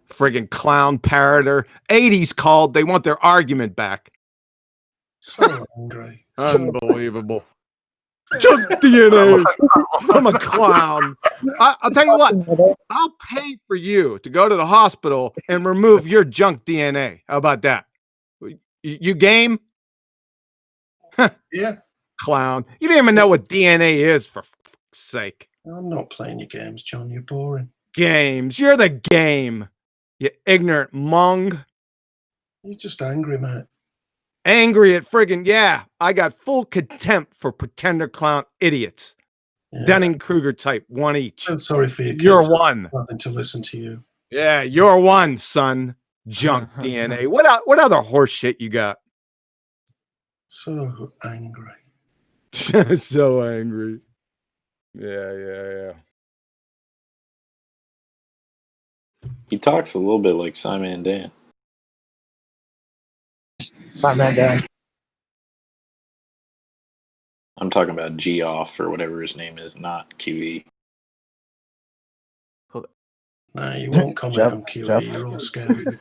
Friggin' clown parroter. 80s called. They want their argument back. So angry. Unbelievable. Junk DNA. I'm a clown. I'll tell you what. I'll pay for you to go to the hospital and remove your junk DNA. How about that? You game? Yeah. Clown. You don't even know what DNA is, for fuck's sake. I'm not playing your games, John. You're boring. Games. You're the game. You ignorant mung. You're just angry, mate. Angry at friggin' yeah. I got full contempt for pretender clown idiots. Yeah. Dunning-Kruger type, one each. I'm sorry for your kids. You're one. Having to listen to you. Yeah, you're one, son. Junk DNA. What other horse shit you got? So angry. So angry. Yeah. He talks a little bit like Simon and Dan. Simon and Dan. I'm talking about Geoff or whatever his name is, not QE. Nah, you won't comment on QE. You're all scared.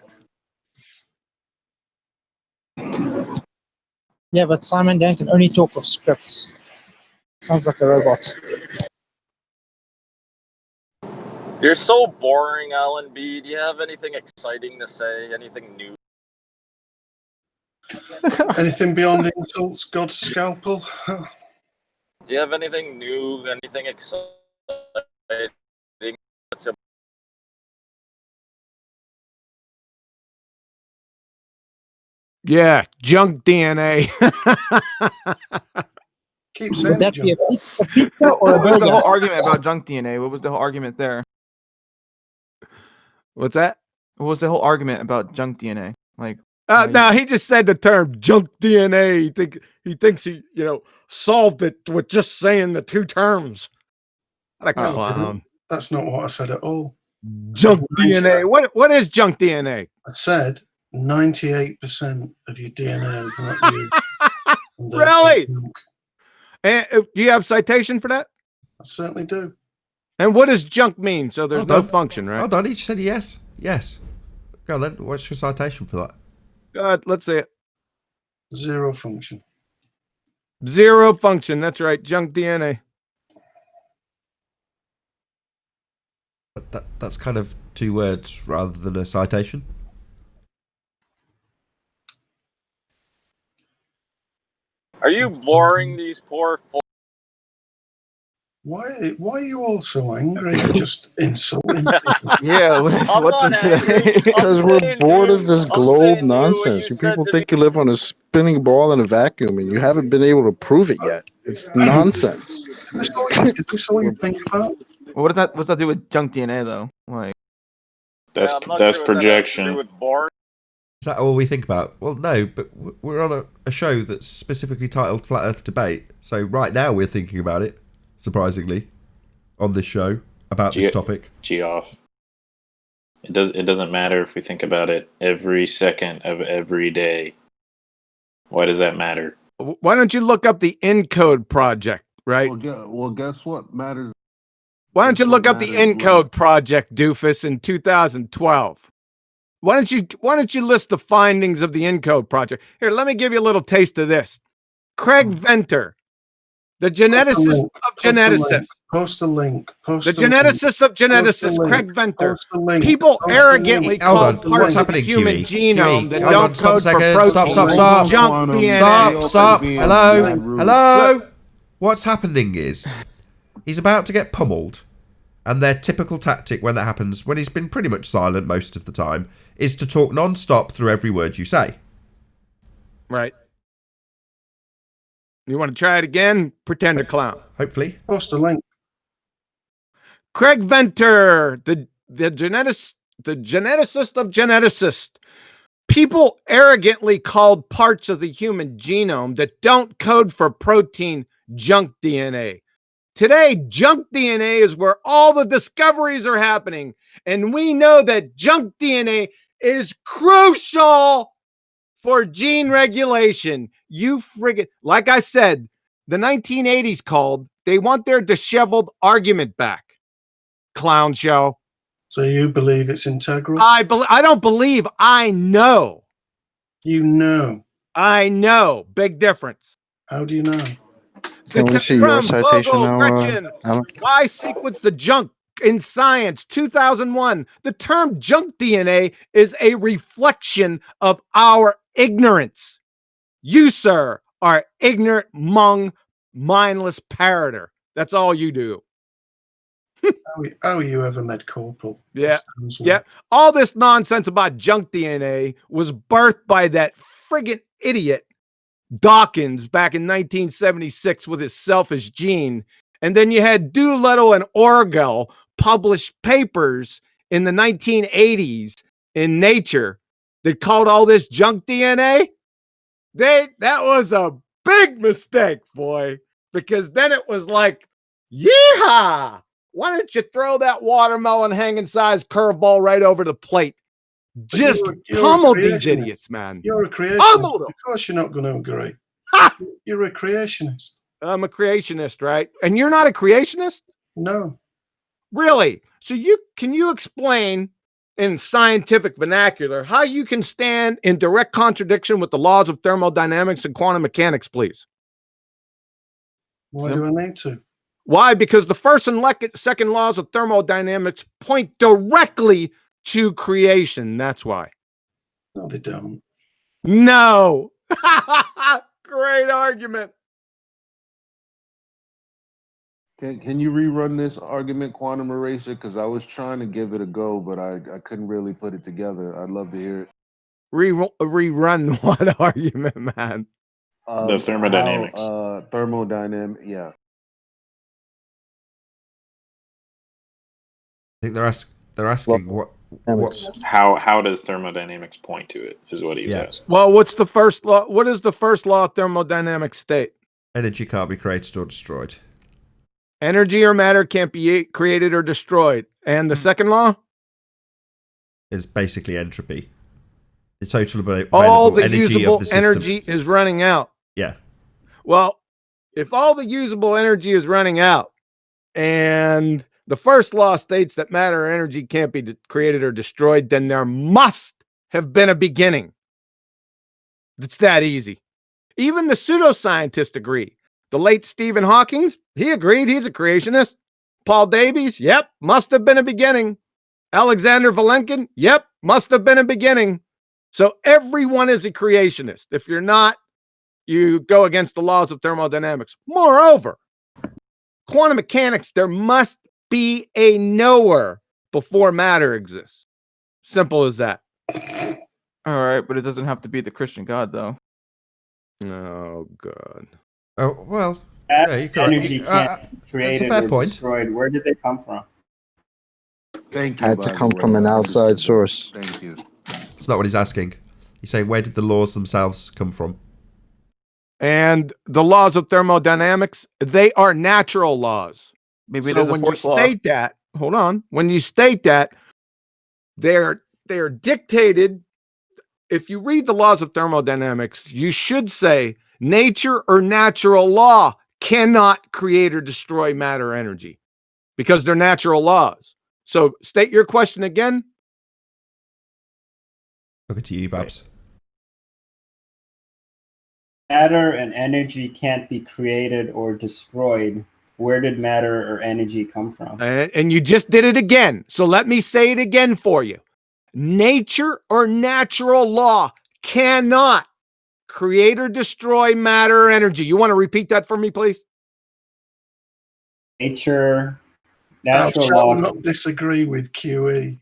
Yeah, but Simon and Dan can only talk of scripts. Sounds like a robot. You're so boring, Alan B. Do you have anything exciting to say? Anything new? Anything beyond insults, God's scalpel? Do you have anything new? Anything exciting? Yeah, junk DNA. Keep saying that be a pizza or a What was the burger? whole argument about junk DNA? What was the whole argument there? What's that? What was the whole argument about junk DNA? Like, no, he just said the term junk DNA. He thinks he solved it with just saying the two terms. What a No, clown. That's not what I said at all. Junk DNA. What is junk DNA? I said 98% of your DNA is not you. And, Really? And do you have citation for that? I certainly do. And what does junk mean? So there's no function, right? Hold on, he said yes. Yes. Go on then. What's your citation for that? God, let's see it. Zero function. Zero function. That's right. Junk DNA. That's kind of two words rather than a citation. Are you boring these poor folks? Why are you all so angry and just insulting people? Yeah, Because we're bored of this globe nonsense. You people think you live on a spinning ball in a vacuum, and you haven't been able to prove it yet. It's nonsense. Is this all you think about? What's that to do with junk DNA though? Like, that's projection. Is that all we think about? Well, no, but we're on a show that's specifically titled Flat Earth Debate. So right now we're thinking about it, surprisingly, on this show about this topic. Geoff. It doesn't matter if we think about it every second of every day. Why does that matter? Why don't you look up the Encode project, right? Well, guess what matters? Why don't you Guess look what up the matters Encode less? project, doofus, in 2012? Why don't you list the findings of the Encode project? Here, let me give you a little taste of this. Craig Venter, the geneticist of geneticists. Post a link. The geneticist of geneticists, Craig Venter. People arrogantly Hold call on. parts What's of the happening, human QE? genome QE, that hold don't on. Stop a code for second. protein. Stop. Junk DNA. Stop. Hello. What's happening is he's about to get pummeled, and their typical tactic when that happens, when he's been pretty much silent most of the time, is to talk non-stop through every word you say. Right. You want to try it again? Pretend a clown. Hopefully. Post a link. Craig Venter, the geneticist of geneticists. People arrogantly called parts of the human genome that don't code for protein junk DNA. Today, junk DNA is where all the discoveries are happening. And we know that junk DNA is crucial for gene regulation. You friggin', like I said, the 1980s called, they want their disheveled argument back. Clown show. So you believe it's integral? I don't believe, I know. You know. I know. Big difference. How do you know? Can we see your citation now, Gretchen, Alan? why sequence the junk in Science 2001? The term junk DNA is a reflection of our ignorance. You, sir, are ignorant, mindless parroter. That's all you do. How you ever met Corporal? Yeah. Yeah. All this nonsense about junk DNA was birthed by that friggin' idiot Dawkins back in 1976 with his selfish gene. And then you had Doolittle and Orgel publish papers in the 1980s in Nature that called all this junk DNA. That was a big mistake, boy, because then it was like, yeehaw! Why don't you throw that watermelon hanging size curveball right over the plate? Just pummeled these idiots, man. You're a creationist. Pummeled 'em. Of course you're not going to agree. You're a creationist. I'm a creationist, right? And you're not a creationist? No. Really? So can you explain in scientific vernacular how you can stand in direct contradiction with the laws of thermodynamics and quantum mechanics, please? Why do I need to? Why? Because the first and second laws of thermodynamics point directly to creation. That's why. No, they don't. No. Great argument. Can you rerun this argument, Quantum Eraser? Because I was trying to give it a go, but I couldn't really put it together. I'd love to hear it. Rerun what argument, man? The thermodynamics. Thermodynamic, yeah. I think they're asking what's how does thermodynamics point to it is what he's asking. Well, what's the first law? What is the first law of thermodynamics state? Energy can't be created or destroyed. Energy or matter can't be created or destroyed. And the second law is basically entropy. The total available all the energy usable of the system. energy is running out. Yeah. Well, if all the usable energy is running out, and the first law states that matter or energy can't be created or destroyed, then there must have been a beginning. It's that easy. Even the pseudoscientists agree. The late Stephen Hawking, he agreed. He's a creationist. Paul Davies, yep, must have been a beginning. Alexander Vilenkin, yep, must have been a beginning. So everyone is a creationist. If you're not, you go against the laws of thermodynamics. Moreover, quantum mechanics, there must be a knower before matter exists. Simple as that. All right, but it doesn't have to be the Christian God, though. Oh, God. Oh, well, That yeah, you can, energy can't be created that's a fair or point. destroyed. Where did they come from? Thank you. Had to come from an outside source. Thank you. It's not what he's asking. He's saying, where did the laws themselves come from? And the laws of thermodynamics, they are natural laws. Maybe so there's a when you fourth law. state that, hold on. When you state that, they're dictated. If you read the laws of thermodynamics, you should say nature or natural law cannot create or destroy matter or energy because they're natural laws. So state your question again. Over to you, Babs. Matter and energy can't be created or destroyed. Where did matter or energy come from? And you just did it again. So let me say it again for you. Nature or natural law cannot create or destroy matter or energy. You want to repeat that for me, please? Nature, Thou natural shalt law. not disagree with QE.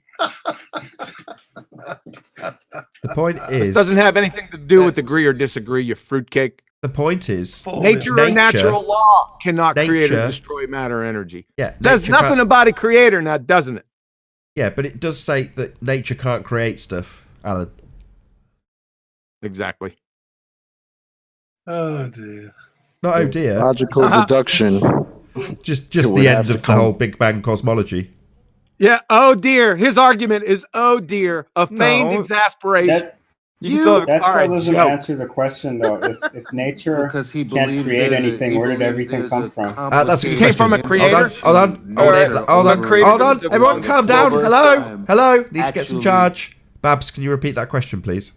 The point is, This doesn't have anything to do with agree or disagree, you fruitcake. the point is, Nature or natural law cannot create or destroy matter or energy. Yeah, Says nature nothing can't- about a creator now, doesn't it? Yeah, but it does say that nature can't create stuff, Alan. Exactly. Oh dear. Not oh dear. Logical deduction. Just It would the have end to of the come- whole Big Bang cosmology. Yeah, oh dear. His argument is, oh dear, a feigned No, exasperation. you can still have- That are still a doesn't joke. answer the question, though. If nature Because he can't believes create there's a- anything, he where did believes everything there's come a from? That's a good Came question. from a creator? Hold on. Nature Hold on. over- Hold on. over Everyone calm down. over Hello. time Hello. Need to get some actually- charge. Babs, can you repeat that question, please?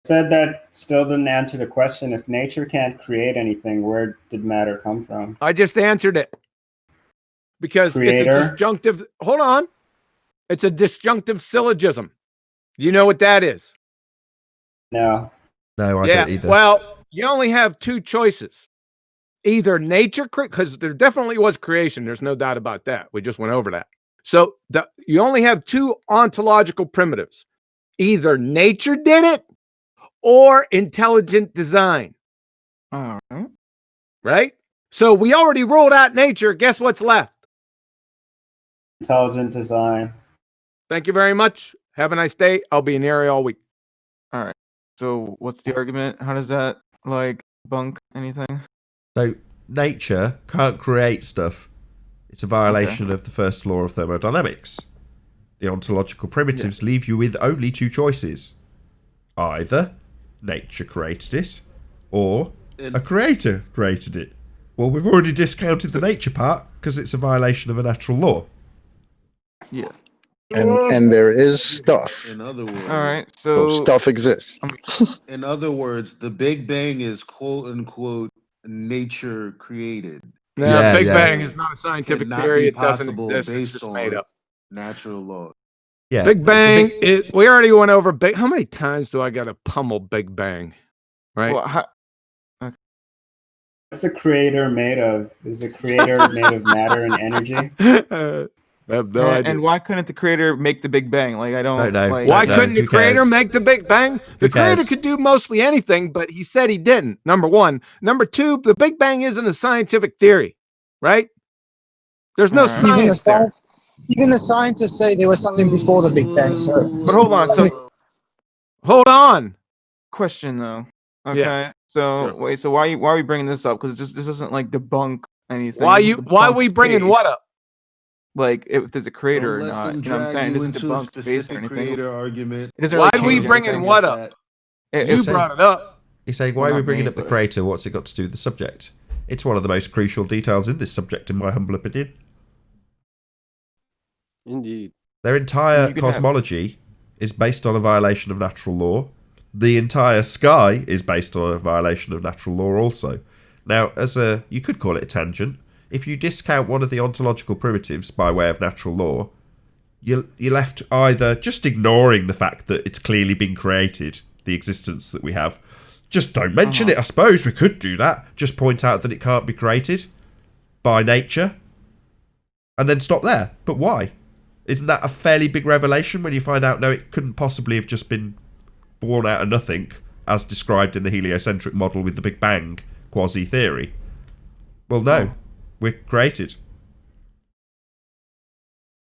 Said that still didn't answer the question. If nature can't create anything, where did matter come from? I just answered it. Because it's Creator? a disjunctive. Hold on. It's a disjunctive syllogism. Do you know what that is? No. No, I Yeah. don't either. Well, you only have two choices. Either nature, because there definitely was creation. There's no doubt about that. We just went over that. So you only have two ontological primitives. Either nature did it or intelligent design. All right. Right? So we already ruled out nature. Guess what's left? Intelligent design. Thank you very much. Have a nice day. I'll be in the area all week. All right. So what's the argument? How does that bunk anything? So nature can't create stuff. It's a violation of the first law of thermodynamics. The ontological primitives leave you with only two choices. Either nature created it, or a creator created it. Well, we've already discounted the nature part because it's a violation of a natural law. Yeah. And there is stuff. In other words, All right. So So stuff exists. in other words, the Big Bang is quote unquote nature created. No, Big Bang is not a scientific Cannot theory. be It doesn't possible exist. It's based just on made up. natural law. Yeah. Big Bang. We already went over Big. How many times do I got to pummel Big Bang? Right. Well, What's a creator made of? Is a creator made of matter and energy? I have no idea. and why couldn't the creator make the Big Bang? Like I don't. know. Like, Why No, couldn't the who creator cares? make the Big Bang? The Who creator cares? could do mostly anything, but he said he didn't. Number one. Number two, the Big Bang isn't a scientific theory, right? There's no science there. Even the scientists say there was something before the Big Bang. So, But hold on. So Hold on. question though. Okay. Yeah. So Sure. wait. So why are we bringing this up? Because this doesn't debunk anything. Why It doesn't are debunk we space. bringing what up? Like if there's a creator or Don't let not. them You know what I'm drag saying? It you doesn't into a debunk space or specific anything. creator argument. It doesn't Why really are we change bringing anything. what up? You It's brought it up. He's saying, why Well, are we not bringing me, up the but- creator? What's it got to do with the subject? It's one of the most crucial details in this subject, in my humble opinion. Indeed. Their entire You could have- cosmology is based on a violation of natural law. The entire sky is based on a violation of natural law also. Now, you could call it a tangent. If you discount one of the ontological primitives by way of natural law, you're left either just ignoring the fact that it's clearly been created, the existence that we have. Just don't mention it, I suppose. We could do that. Just point out that it can't be created by nature. And then stop there. But why? Isn't that a fairly big revelation when you find out, no, it couldn't possibly have just been born out of nothing, as described in the heliocentric model with the Big Bang quasi-theory? Well, no. We're created.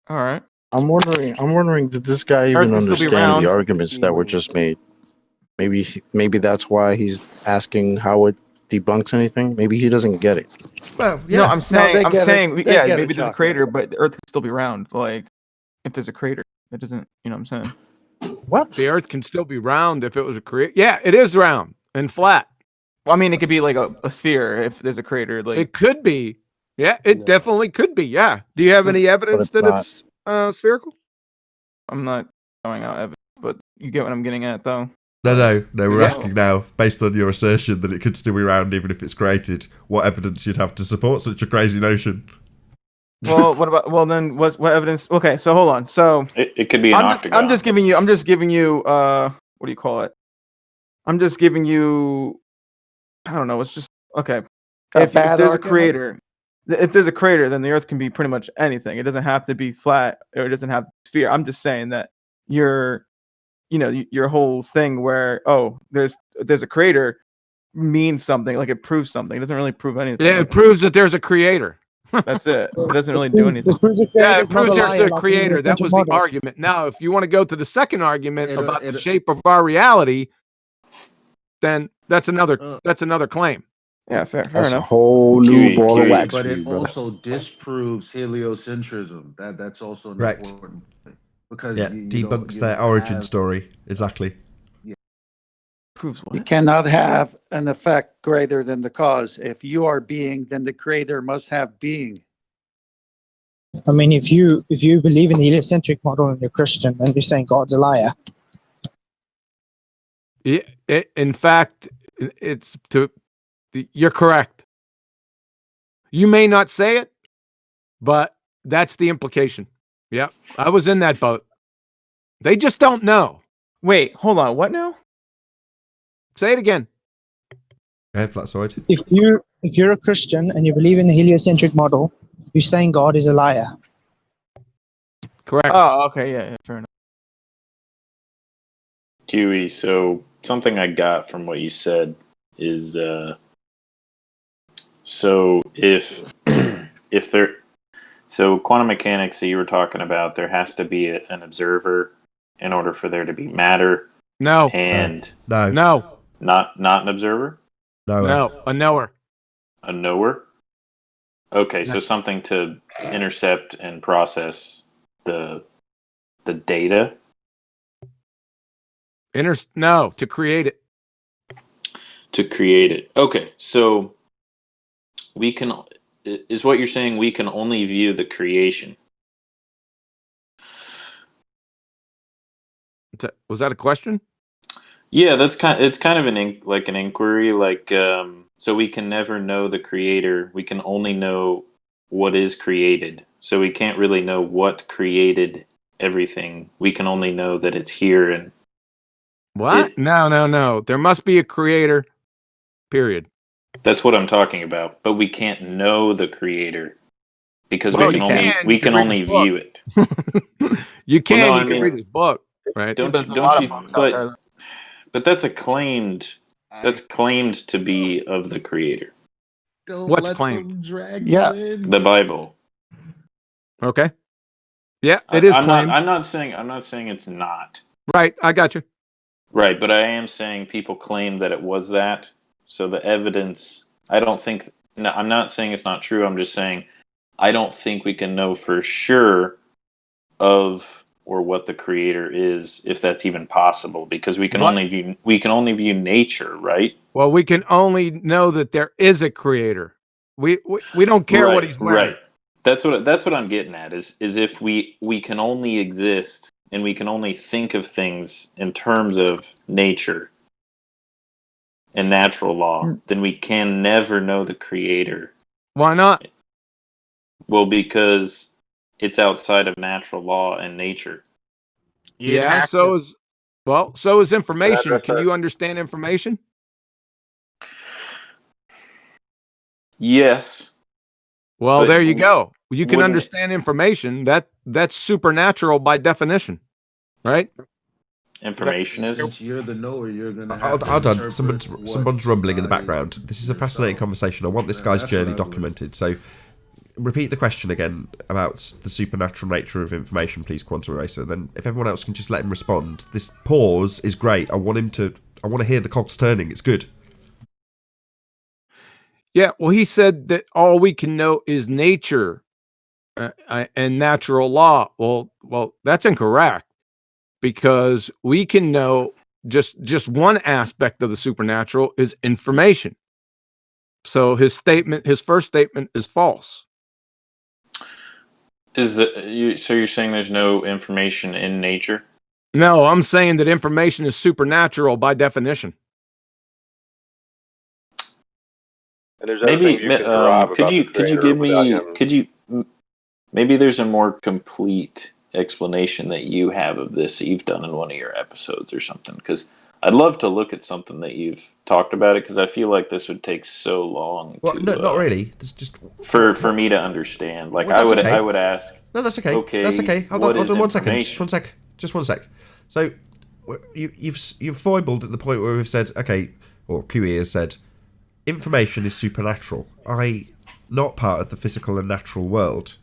All right. I'm wondering, did this guy Earth even can still be understand round. the arguments that were just made? Maybe that's why he's asking how it debunks anything. Maybe he doesn't get it. Well, No, I'm saying, they get it. They get it, maybe there's a Chuck. creator, but the Earth can still be round. Like, if there's a creator, that doesn't, you know what I'm saying? what? The Earth can still be round if it was a creator. Yeah, it is round. and flat. Well, I mean, it could be like a sphere if there's a crater. Like It could be. Yeah, it definitely could be. Yeah. Do you have any evidence it's that not. it's spherical? I'm not throwing out evidence, but you get what I'm getting at, though. No, we're Yeah. asking now, based on your assertion that it could still be round even if it's created, what evidence you'd have to support such a crazy notion? Well, what about? Well, then what evidence? Okay, so hold on. So it could be an octagon. I'm just giving you. What do you call it? I'm just giving you. I don't know. It's just okay. If there's a crater, if there's a crater, then the Earth can be pretty much anything. It doesn't have to be flat, or it doesn't have sphere. I'm just saying that your whole thing where there's a crater means something, like it proves something. It doesn't really prove anything. Yeah, it proves that there's a creator. That's it. It doesn't really do anything. Yeah, it proves there's a creator. That was the argument. Now, if you want to go to the second argument about the shape of our reality, then that's another claim. Yeah, fair That's a enough. whole new ball of wax But for you, it brother. also disproves heliocentrism. That's also an Correct. important thing. Because Yeah, debunks their origin story. Exactly. Proves what? You cannot have an effect greater than the cause. If you are being, then the creator must have being. I mean, if you believe in the heliocentric model and you're Christian, then you're saying God's a liar. In fact, you're correct. You may not say it, but that's the implication. Yeah, I was in that boat. They just don't know. Wait, hold on. What now? Say it again. Go ahead, Flatsoid. If you're a Christian and you believe in the heliocentric model, you're saying God is a liar. Correct. Oh, okay, yeah, fair enough. Huey, so something I got from what you said is so if so quantum mechanics that you were talking about, there has to be an observer in order for there to be matter. No. And No. Not an observer? No, a knower. A knower? Okay, so something to intercept and process the data. To create it. To create it. Okay, so is what you're saying we can only view the creation? Was that a question? Yeah, it's kind of an inquiry, so we can never know the creator. We can only know what is created. So we can't really know what created everything. We can only know that it's here and What? No. There must be a creator. Period. that's what I'm talking about. But we can't know the creator because Well, we can only read his book. view it. You can. Well, no, you can read his book, right? Don't you? But that's claimed to be of the creator. What's claimed? The Bible. Okay. Yeah, it is claimed. I'm not saying it's not. Right, I got you. Right, but I am saying people claim that it was that. So the evidence, I'm not saying it's not true. I'm just saying I don't think we can know for sure of or what the creator is, if that's even possible, because we can only view nature, right? Well, we can only know that there is a creator. We don't care what he's wearing. Right. That's what I'm getting at. Is if we can only exist and we can only think of things in terms of nature and natural law, then we can never know the creator. Why not? Well, because it's outside of natural law and nature. Yeah, so is information. Can you understand information? Yes. Well, there you go. You can understand information. That's supernatural by definition, right? Information is. Since you're the knower, you're gonna. Hold on. Someone's rumbling in the background. This is a fascinating conversation. I want this guy's journey documented. So, repeat the question again about the supernatural nature of information, please, Quantum Eraser. Then, if everyone else can just let him respond. This pause is great. I want to hear the cogs turning. It's good. Yeah, well, he said that all we can know is nature and natural law. Well, that's incorrect, because we can know just one aspect of the supernatural is information. So his first statement is false. So you're saying there's no information in nature? No, I'm saying that information is supernatural by definition. And there's other things you can derive about the creator without him. Maybe there's a more complete explanation that you have of this that you've done in one of your episodes or something, because I'd love to look at something that you've talked about it, because I feel like this would take so long. Well, no, not really. It's just for me to understand. Like well, I would ask. No, that's okay. Okay, that's okay. Hold on 1 second. information? Just one sec. So you've foibled at the point where we've said, okay, or QE has said, information is supernatural. Not part of the physical and natural world,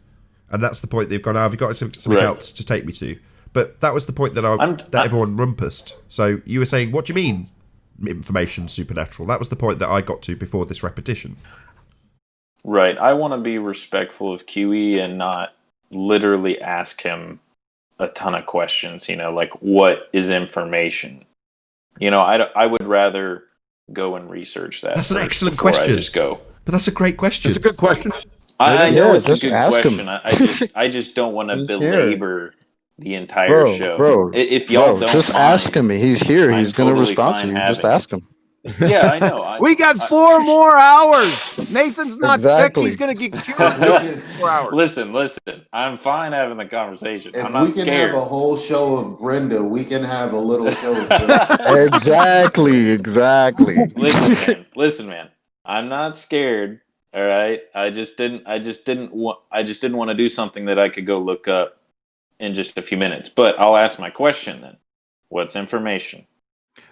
and that's the point they've gone. Have you got something else to take me to? But that was the point that everyone rumpused. So you were saying, what do you mean information supernatural? That was the point that I got to before this repetition. Right. I want to be respectful of QE and not literally ask him a ton of questions, like what is information? I would rather go and research that. That's an excellent question. I just go. But that's a great question. It's a good question. I know it's a good ask question. him. I just don't want to He's belabor the entire show. Bro, If y'all don't just mind, ask him. He's here. He's going to totally respond to fine you. having Just ask him. Yeah, I know. We got 4 more hours. Nathan's not sick. He's going to get cured in 4 hours. Listen. I'm fine having the conversation. If I'm not we can scared. have a whole show of Brenda, we can have a little show of Brenda. Exactly. Listen, man. I'm not scared. All right. I just didn't want to do something that I could go look up in just a few minutes. But I'll ask my question then. What's information?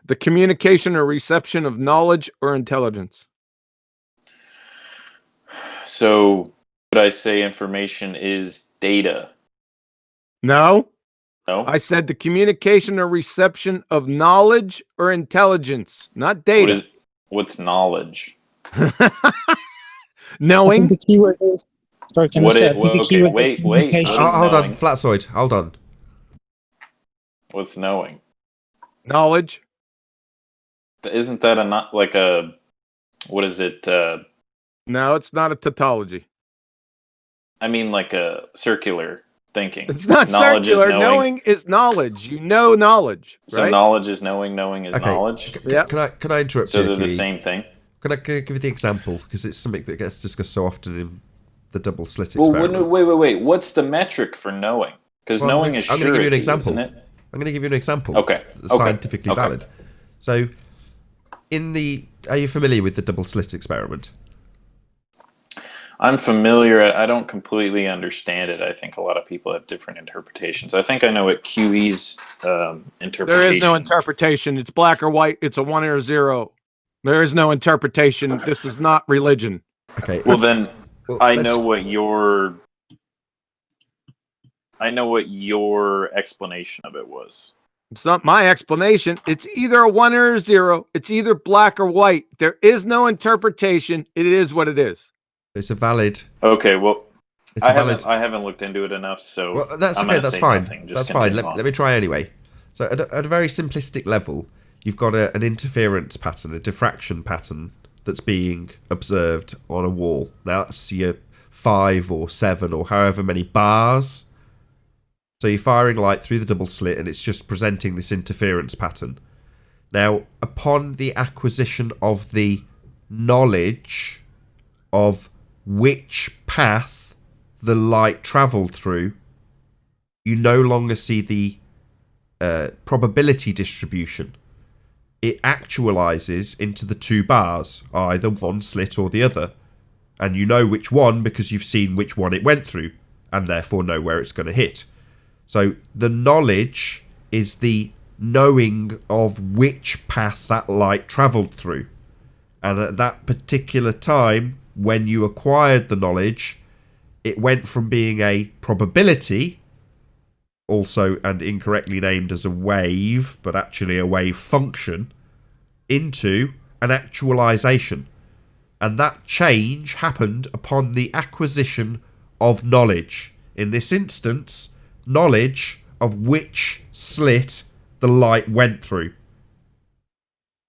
The communication or reception of knowledge or intelligence. So would I say information is data? No. No. I said the communication or reception of knowledge or intelligence, not data. What's knowledge? Knowing. The keyword is. Sorry, can I say? I think the keyword is communication. Hold on, Flatsoid. Hold on. What's knowing? Knowledge. Isn't that what is it? No, it's not a tautology. I mean, like a circular thinking. It's not knowledge circular. Is knowing is knowledge. You know knowledge. So right? knowledge is knowing. Knowing is knowledge. Can I interrupt so you? So they're the same thing. Can I give you the example, because it's something that gets discussed so often in the double slit experiment? Wait. What's the metric for knowing? Because knowing is I'm going to give you an example. Isn't it? I'm going to give you an example. Okay. That's scientifically valid. So, are you familiar with the double slit experiment? I'm familiar. I don't completely understand it. I think a lot of people have different interpretations. I think I know what QE's interpretation. There is no interpretation. It's black or white. It's a 1 or a 0. There is no interpretation. This is not religion. Okay. Well, then I know what your explanation of it was. It's not my explanation. It's either a 1 or a 0. It's either black or white. There is no interpretation. It is what it is. It's a valid. Okay, well, I haven't looked into it enough, so well, that's okay. That's fine. That's fine. Let me try anyway. So, at a very simplistic level, you've got an interference pattern, a diffraction pattern that's being observed on a wall. Now, that's your 5 or 7 or however many bars. So you're firing light through the double slit, and it's just presenting this interference pattern. Now, upon the acquisition of the knowledge of which path the light travelled through, you no longer see the probability distribution. It actualizes into the 2 bars, either one slit or the other. And you know which one because you've seen which one it went through, and therefore know where it's going to hit. So the knowledge is the knowing of which path that light travelled through. And at that particular time, when you acquired the knowledge, it went from being a probability, also and incorrectly named as a wave, but actually a wave function, into an actualization. And that change happened upon the acquisition of knowledge. In this instance, knowledge of which slit the light went through.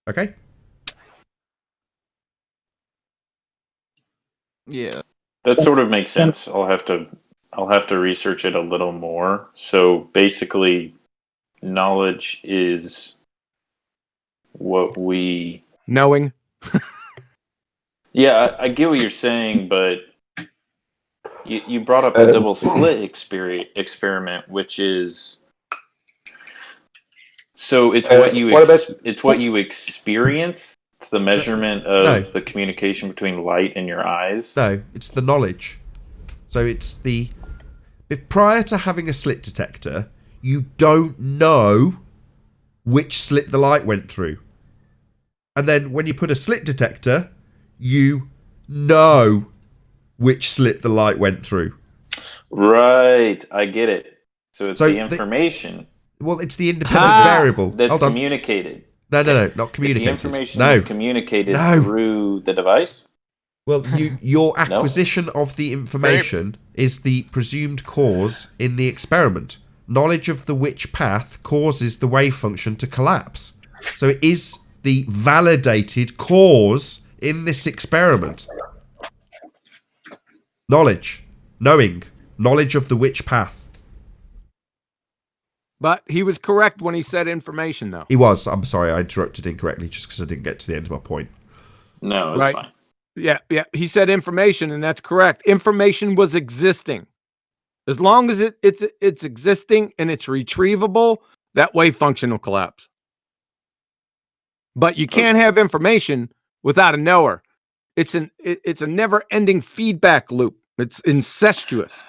Okay. Yeah. That sort of makes sense. I'll have to research it a little more. So basically, knowledge is what we Knowing. Yeah, I get what you're saying, but you brought up the double slit experiment, which is so it's what you it's what you experience. It's the measurement of the communication between light in your eyes. No, it's the knowledge. So it's the... If prior to having a slit detector, you don't know which slit the light went through. And then when you put a slit detector, you know which slit the light went through. Right, I get it. So it's the information. Well, it's the independent variable. That's Hold on. communicated. No, not communicated. It's the information no. that's communicated through the device? Well, your acquisition of the information is the presumed cause in the experiment. Knowledge of the which path causes the wave function to collapse. So it is the validated cause in this experiment. Knowledge of the which path. But he was correct when he said information, though. He was. I'm sorry, I interrupted incorrectly just because I didn't get to the end of my point. No, it's fine. Yeah. He said information, and that's correct. Information was existing. As long as it's existing and it's retrievable, that wave function will collapse. But you can't have information without a knower. It's a never-ending feedback loop. It's incestuous.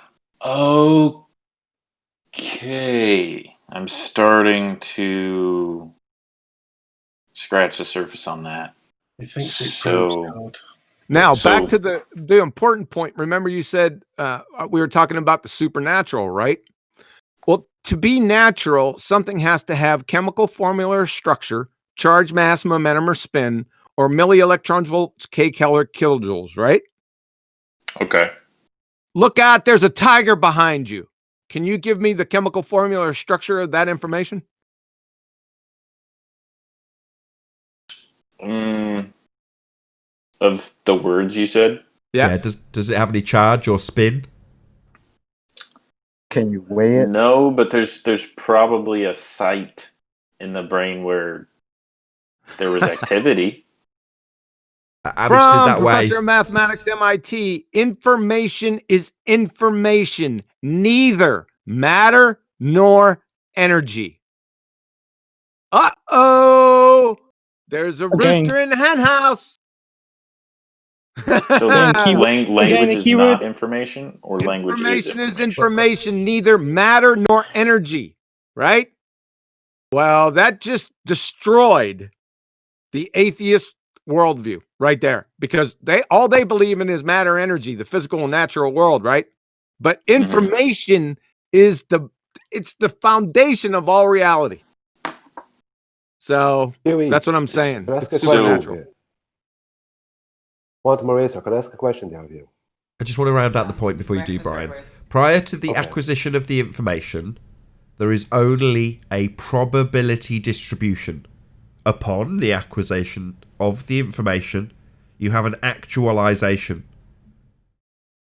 Okay. I'm starting to scratch the surface on that. He thinks it proves God. Now, back to the important point. Remember you said we were talking about the supernatural, right? Well, to be natural, something has to have chemical formula or structure, charge, mass, momentum, or spin, or millielectrons, volts, K, Keller, kilojoules, right? Okay. Look out, there's a tiger behind you. Can you give me the chemical formula or structure of that information? Of the words you said? Yeah. Does it have any charge or spin? Can you weigh it? No, but there's probably a site in the brain where there was activity. From Professor of Mathematics, MIT, information is information, neither matter nor energy. Uh-oh! There's a rooster in the hen house. So language is not information, or language Information is is information, neither matter nor energy, right? Well, that just destroyed the atheist worldview right there, because all they believe in is matter, energy, the physical and natural world, right? But information is it's the foundation of all reality. So that's what I'm saying. It's supernatural. Marisa, can I ask a question there of you? I just want to round out the point before you do, Brian. Prior to the acquisition of the information, there is only a probability distribution. Upon the acquisition of the information, you have an actualization.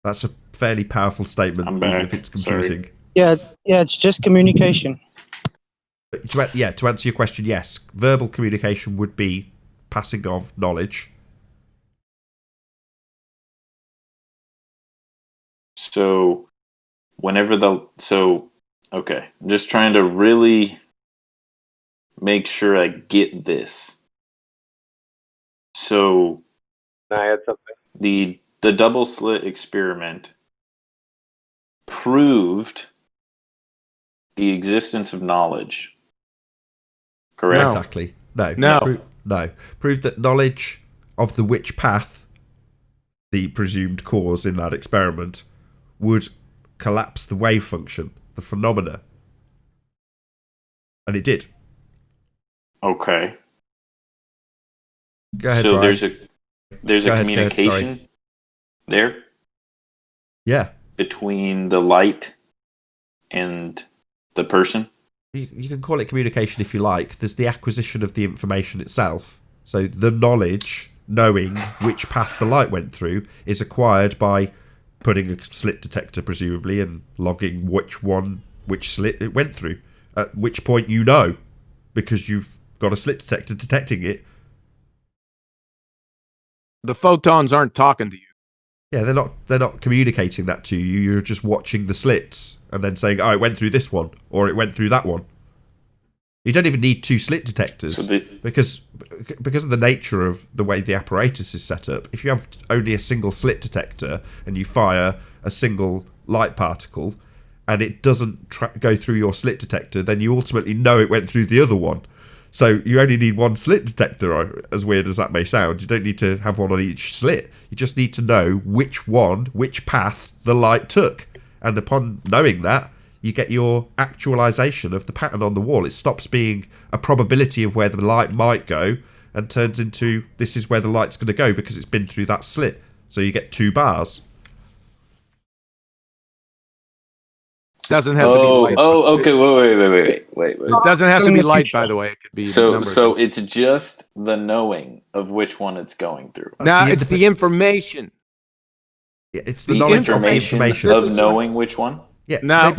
That's a fairly powerful statement, even if it's confusing. Yeah, it's just communication. To answer your question, yes. Verbal communication would be passing of knowledge. So whenever okay, I'm just trying to really make sure I get this. So can I add something? The double slit experiment proved the existence of knowledge. Correct? No. Exactly. No. Proved that knowledge of the which path, the presumed cause in that experiment, would collapse the wave function, the phenomena. And it did. Okay. Go ahead, so Brian. there's a communication there? Yeah. Between the light and the person? You can call it communication if you like. There's the acquisition of the information itself. So the knowledge, knowing which path the light went through, is acquired by putting a slit detector, presumably, and logging which slit it went through. At which point you know, because you've got a slit detector detecting it. The photons aren't talking to you. Yeah, they're not communicating that to you. You're just watching the slits and then saying, "Oh, it went through this one," or "It went through that one." You don't even need two slit detectors because of the nature of the way the apparatus is set up. If you have only a single slit detector and you fire a single light particle and it doesn't go through your slit detector, then you ultimately know it went through the other one. So you only need one slit detector, as weird as that may sound. You don't need to have one on each slit. You just need to know which path the light took. And upon knowing that, you get your actualization of the pattern on the wall. It stops being a probability of where the light might go and turns into this is where the light's going to go because it's been through that slit. So you get 2 bars. Doesn't have to be light. Okay. Wait. It doesn't have to be light, by the way. It could be So it's just the knowing of which one it's going through. Now it's the information. Yeah, it's the knowledge of the information of knowing which one. Yeah. No.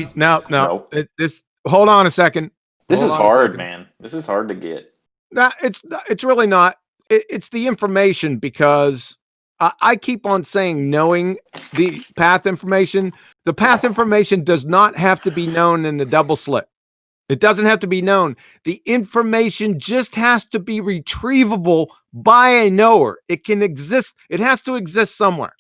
Hold on a second. This is hard, man. This is hard to get. No, it's really not. It's the information, because I keep on saying knowing the path information. The path information does not have to be known in the double slit. It doesn't have to be known. The information just has to be retrievable by a knower. It can exist. It has to exist somewhere.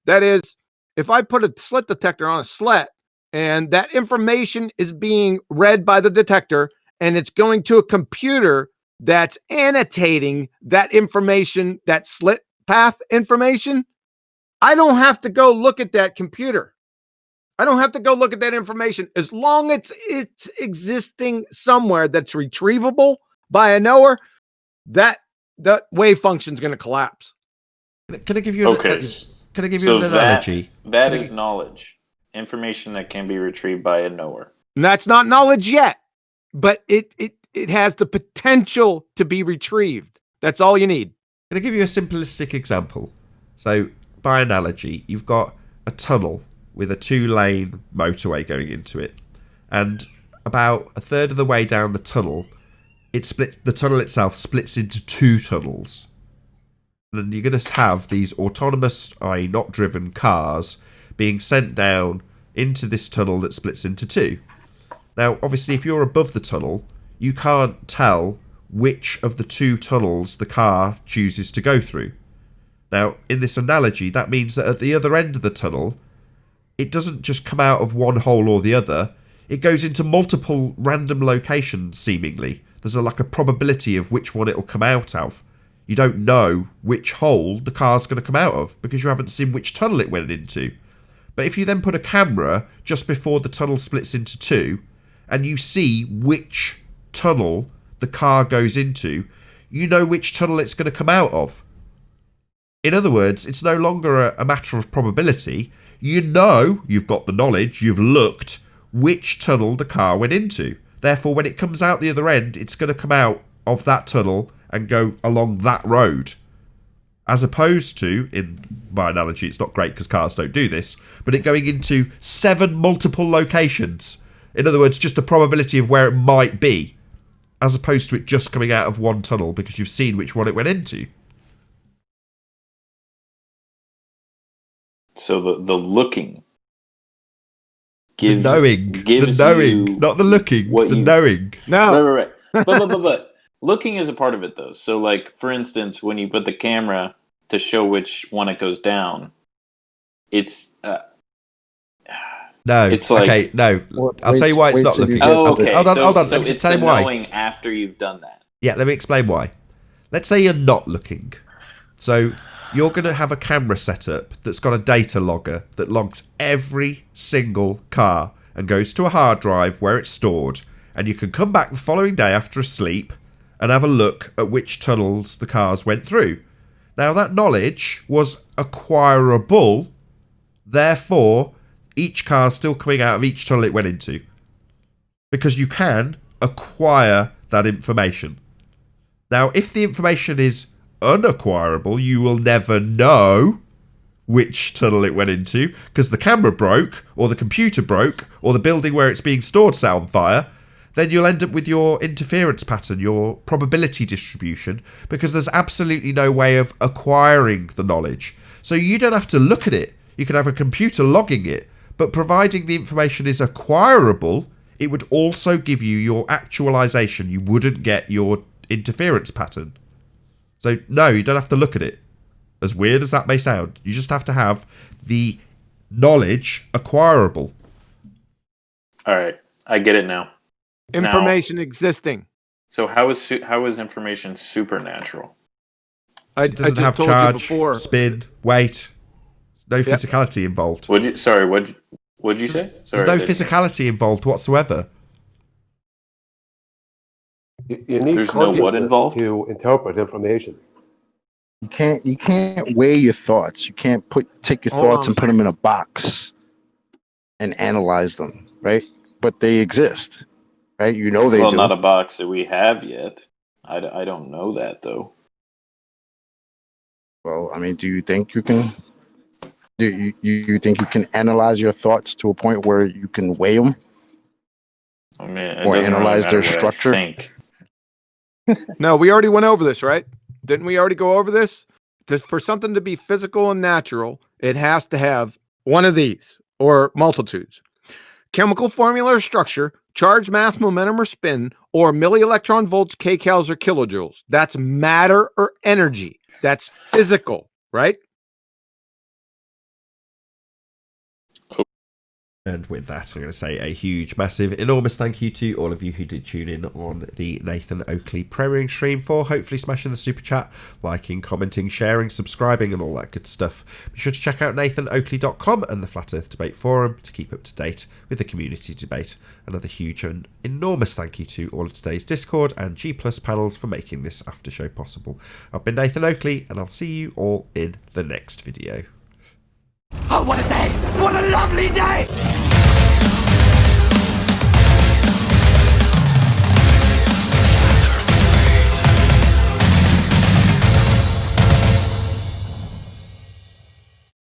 That is, if I put a slit detector on a slit and that information is being read by the detector and it's going to a computer that's annotating that information, that slit path information, I don't have to go look at that computer. I don't have to go look at that information. As long as it's existing somewhere that's retrievable by a knower, that wave function is going to collapse. Can I give you Can I give you an analogy? That is knowledge. Information that can be retrieved by a knower. And that's not knowledge yet, but it has the potential to be retrieved. That's all you need. Can I give you a simplistic example? So, by analogy, you've got a tunnel with a 2-lane motorway going into it. And about a third of the way down the tunnel, the tunnel itself splits into 2 tunnels. And you're going to have these autonomous, i.e. not driven cars being sent down into this tunnel that splits into 2. Now, obviously, if you're above the tunnel, you can't tell which of the 2 tunnels the car chooses to go through. Now, in this analogy, that means that at the other end of the tunnel, it doesn't just come out of one hole or the other. It goes into multiple random locations, seemingly. There's like a probability of which one it'll come out of. You don't know which hole the car's going to come out of because you haven't seen which tunnel it went into. But if you then put a camera just before the tunnel splits into 2 and you see which tunnel the car goes into, you know which tunnel it's going to come out of. In other words, it's no longer a matter of probability. You know, you've got the knowledge, you've looked which tunnel the car went into. Therefore, when it comes out the other end, it's going to come out of that tunnel and go along that road. As opposed to, in my analogy, it's not great because cars don't do this, but it going into 7 multiple locations. In other words, just a probability of where it might be, as opposed to it just coming out of one tunnel because you've seen which one it went into. So the looking gives the knowing, not the looking, the knowing. No, right. But looking is a part of it, though. So, like, for instance, when you put the camera to show which one it goes down, it's no. It's like, okay, no. I'll tell you why it's not looking. Oh, okay. Hold on. So Let me just it's tell the you why. knowing after you've done that. Yeah, let me explain why. Let's say you're not looking. So you're going to have a camera set up that's got a data logger that logs every single car and goes to a hard drive where it's stored. And you can come back the following day after a sleep and have a look at which tunnels the cars went through. Now, that knowledge was acquirable. Therefore, each car still coming out of each tunnel it went into. Because you can acquire that information. Now, if the information is unacquirable, you will never know which tunnel it went into, because the camera broke, or the computer broke, or the building where it's being stored set on fire. Then you'll end up with your interference pattern, your probability distribution, because there's absolutely no way of acquiring the knowledge. So you don't have to look at it. You can have a computer logging it, but providing the information is acquirable, it would also give you your actualization. You wouldn't get your interference pattern. So no, you don't have to look at it. As weird as that may sound, you just have to have the knowledge acquirable. All right, I get it now. Information existing. So how is information supernatural? It doesn't have charge, spin, weight, no physicality involved. What'd you say? Sorry, There's no physicality involved whatsoever. You need There's no what consciousness involved? to interpret information. You can't weigh your thoughts. You can't take your thoughts and put them in a box and analyze them, right? But they exist, right? You know they do. Well, not a box that we have yet. I don't know that though. Well, I mean, do you think you can? Do you think you can analyze your thoughts to a point where you can weigh them? I mean, it or doesn't analyze really their matter what I structure? think. No, we already went over this, right? Didn't we already go over this? For something to be physical and natural, it has to have one of these or multitudes. Chemical formula or structure, charge, mass, momentum, or spin, or millielectron volts, kcals, or kilojoules. That's matter or energy. That's physical, right? And with that, I'm going to say a huge, massive, enormous thank you to all of you who did tune in on the Nathan Oakley premiering stream for hopefully smashing the super chat, liking, commenting, sharing, subscribing, and all that good stuff. Be sure to check out nathanoakley.com and the Flat Earth Debate Forum to keep up to date with the community debate. Another huge and enormous thank you to all of today's Discord and G Plus panels for making this after show possible. I've been Nathan Oakley, and I'll see you all in the next video. Oh, what a day! What a lovely day!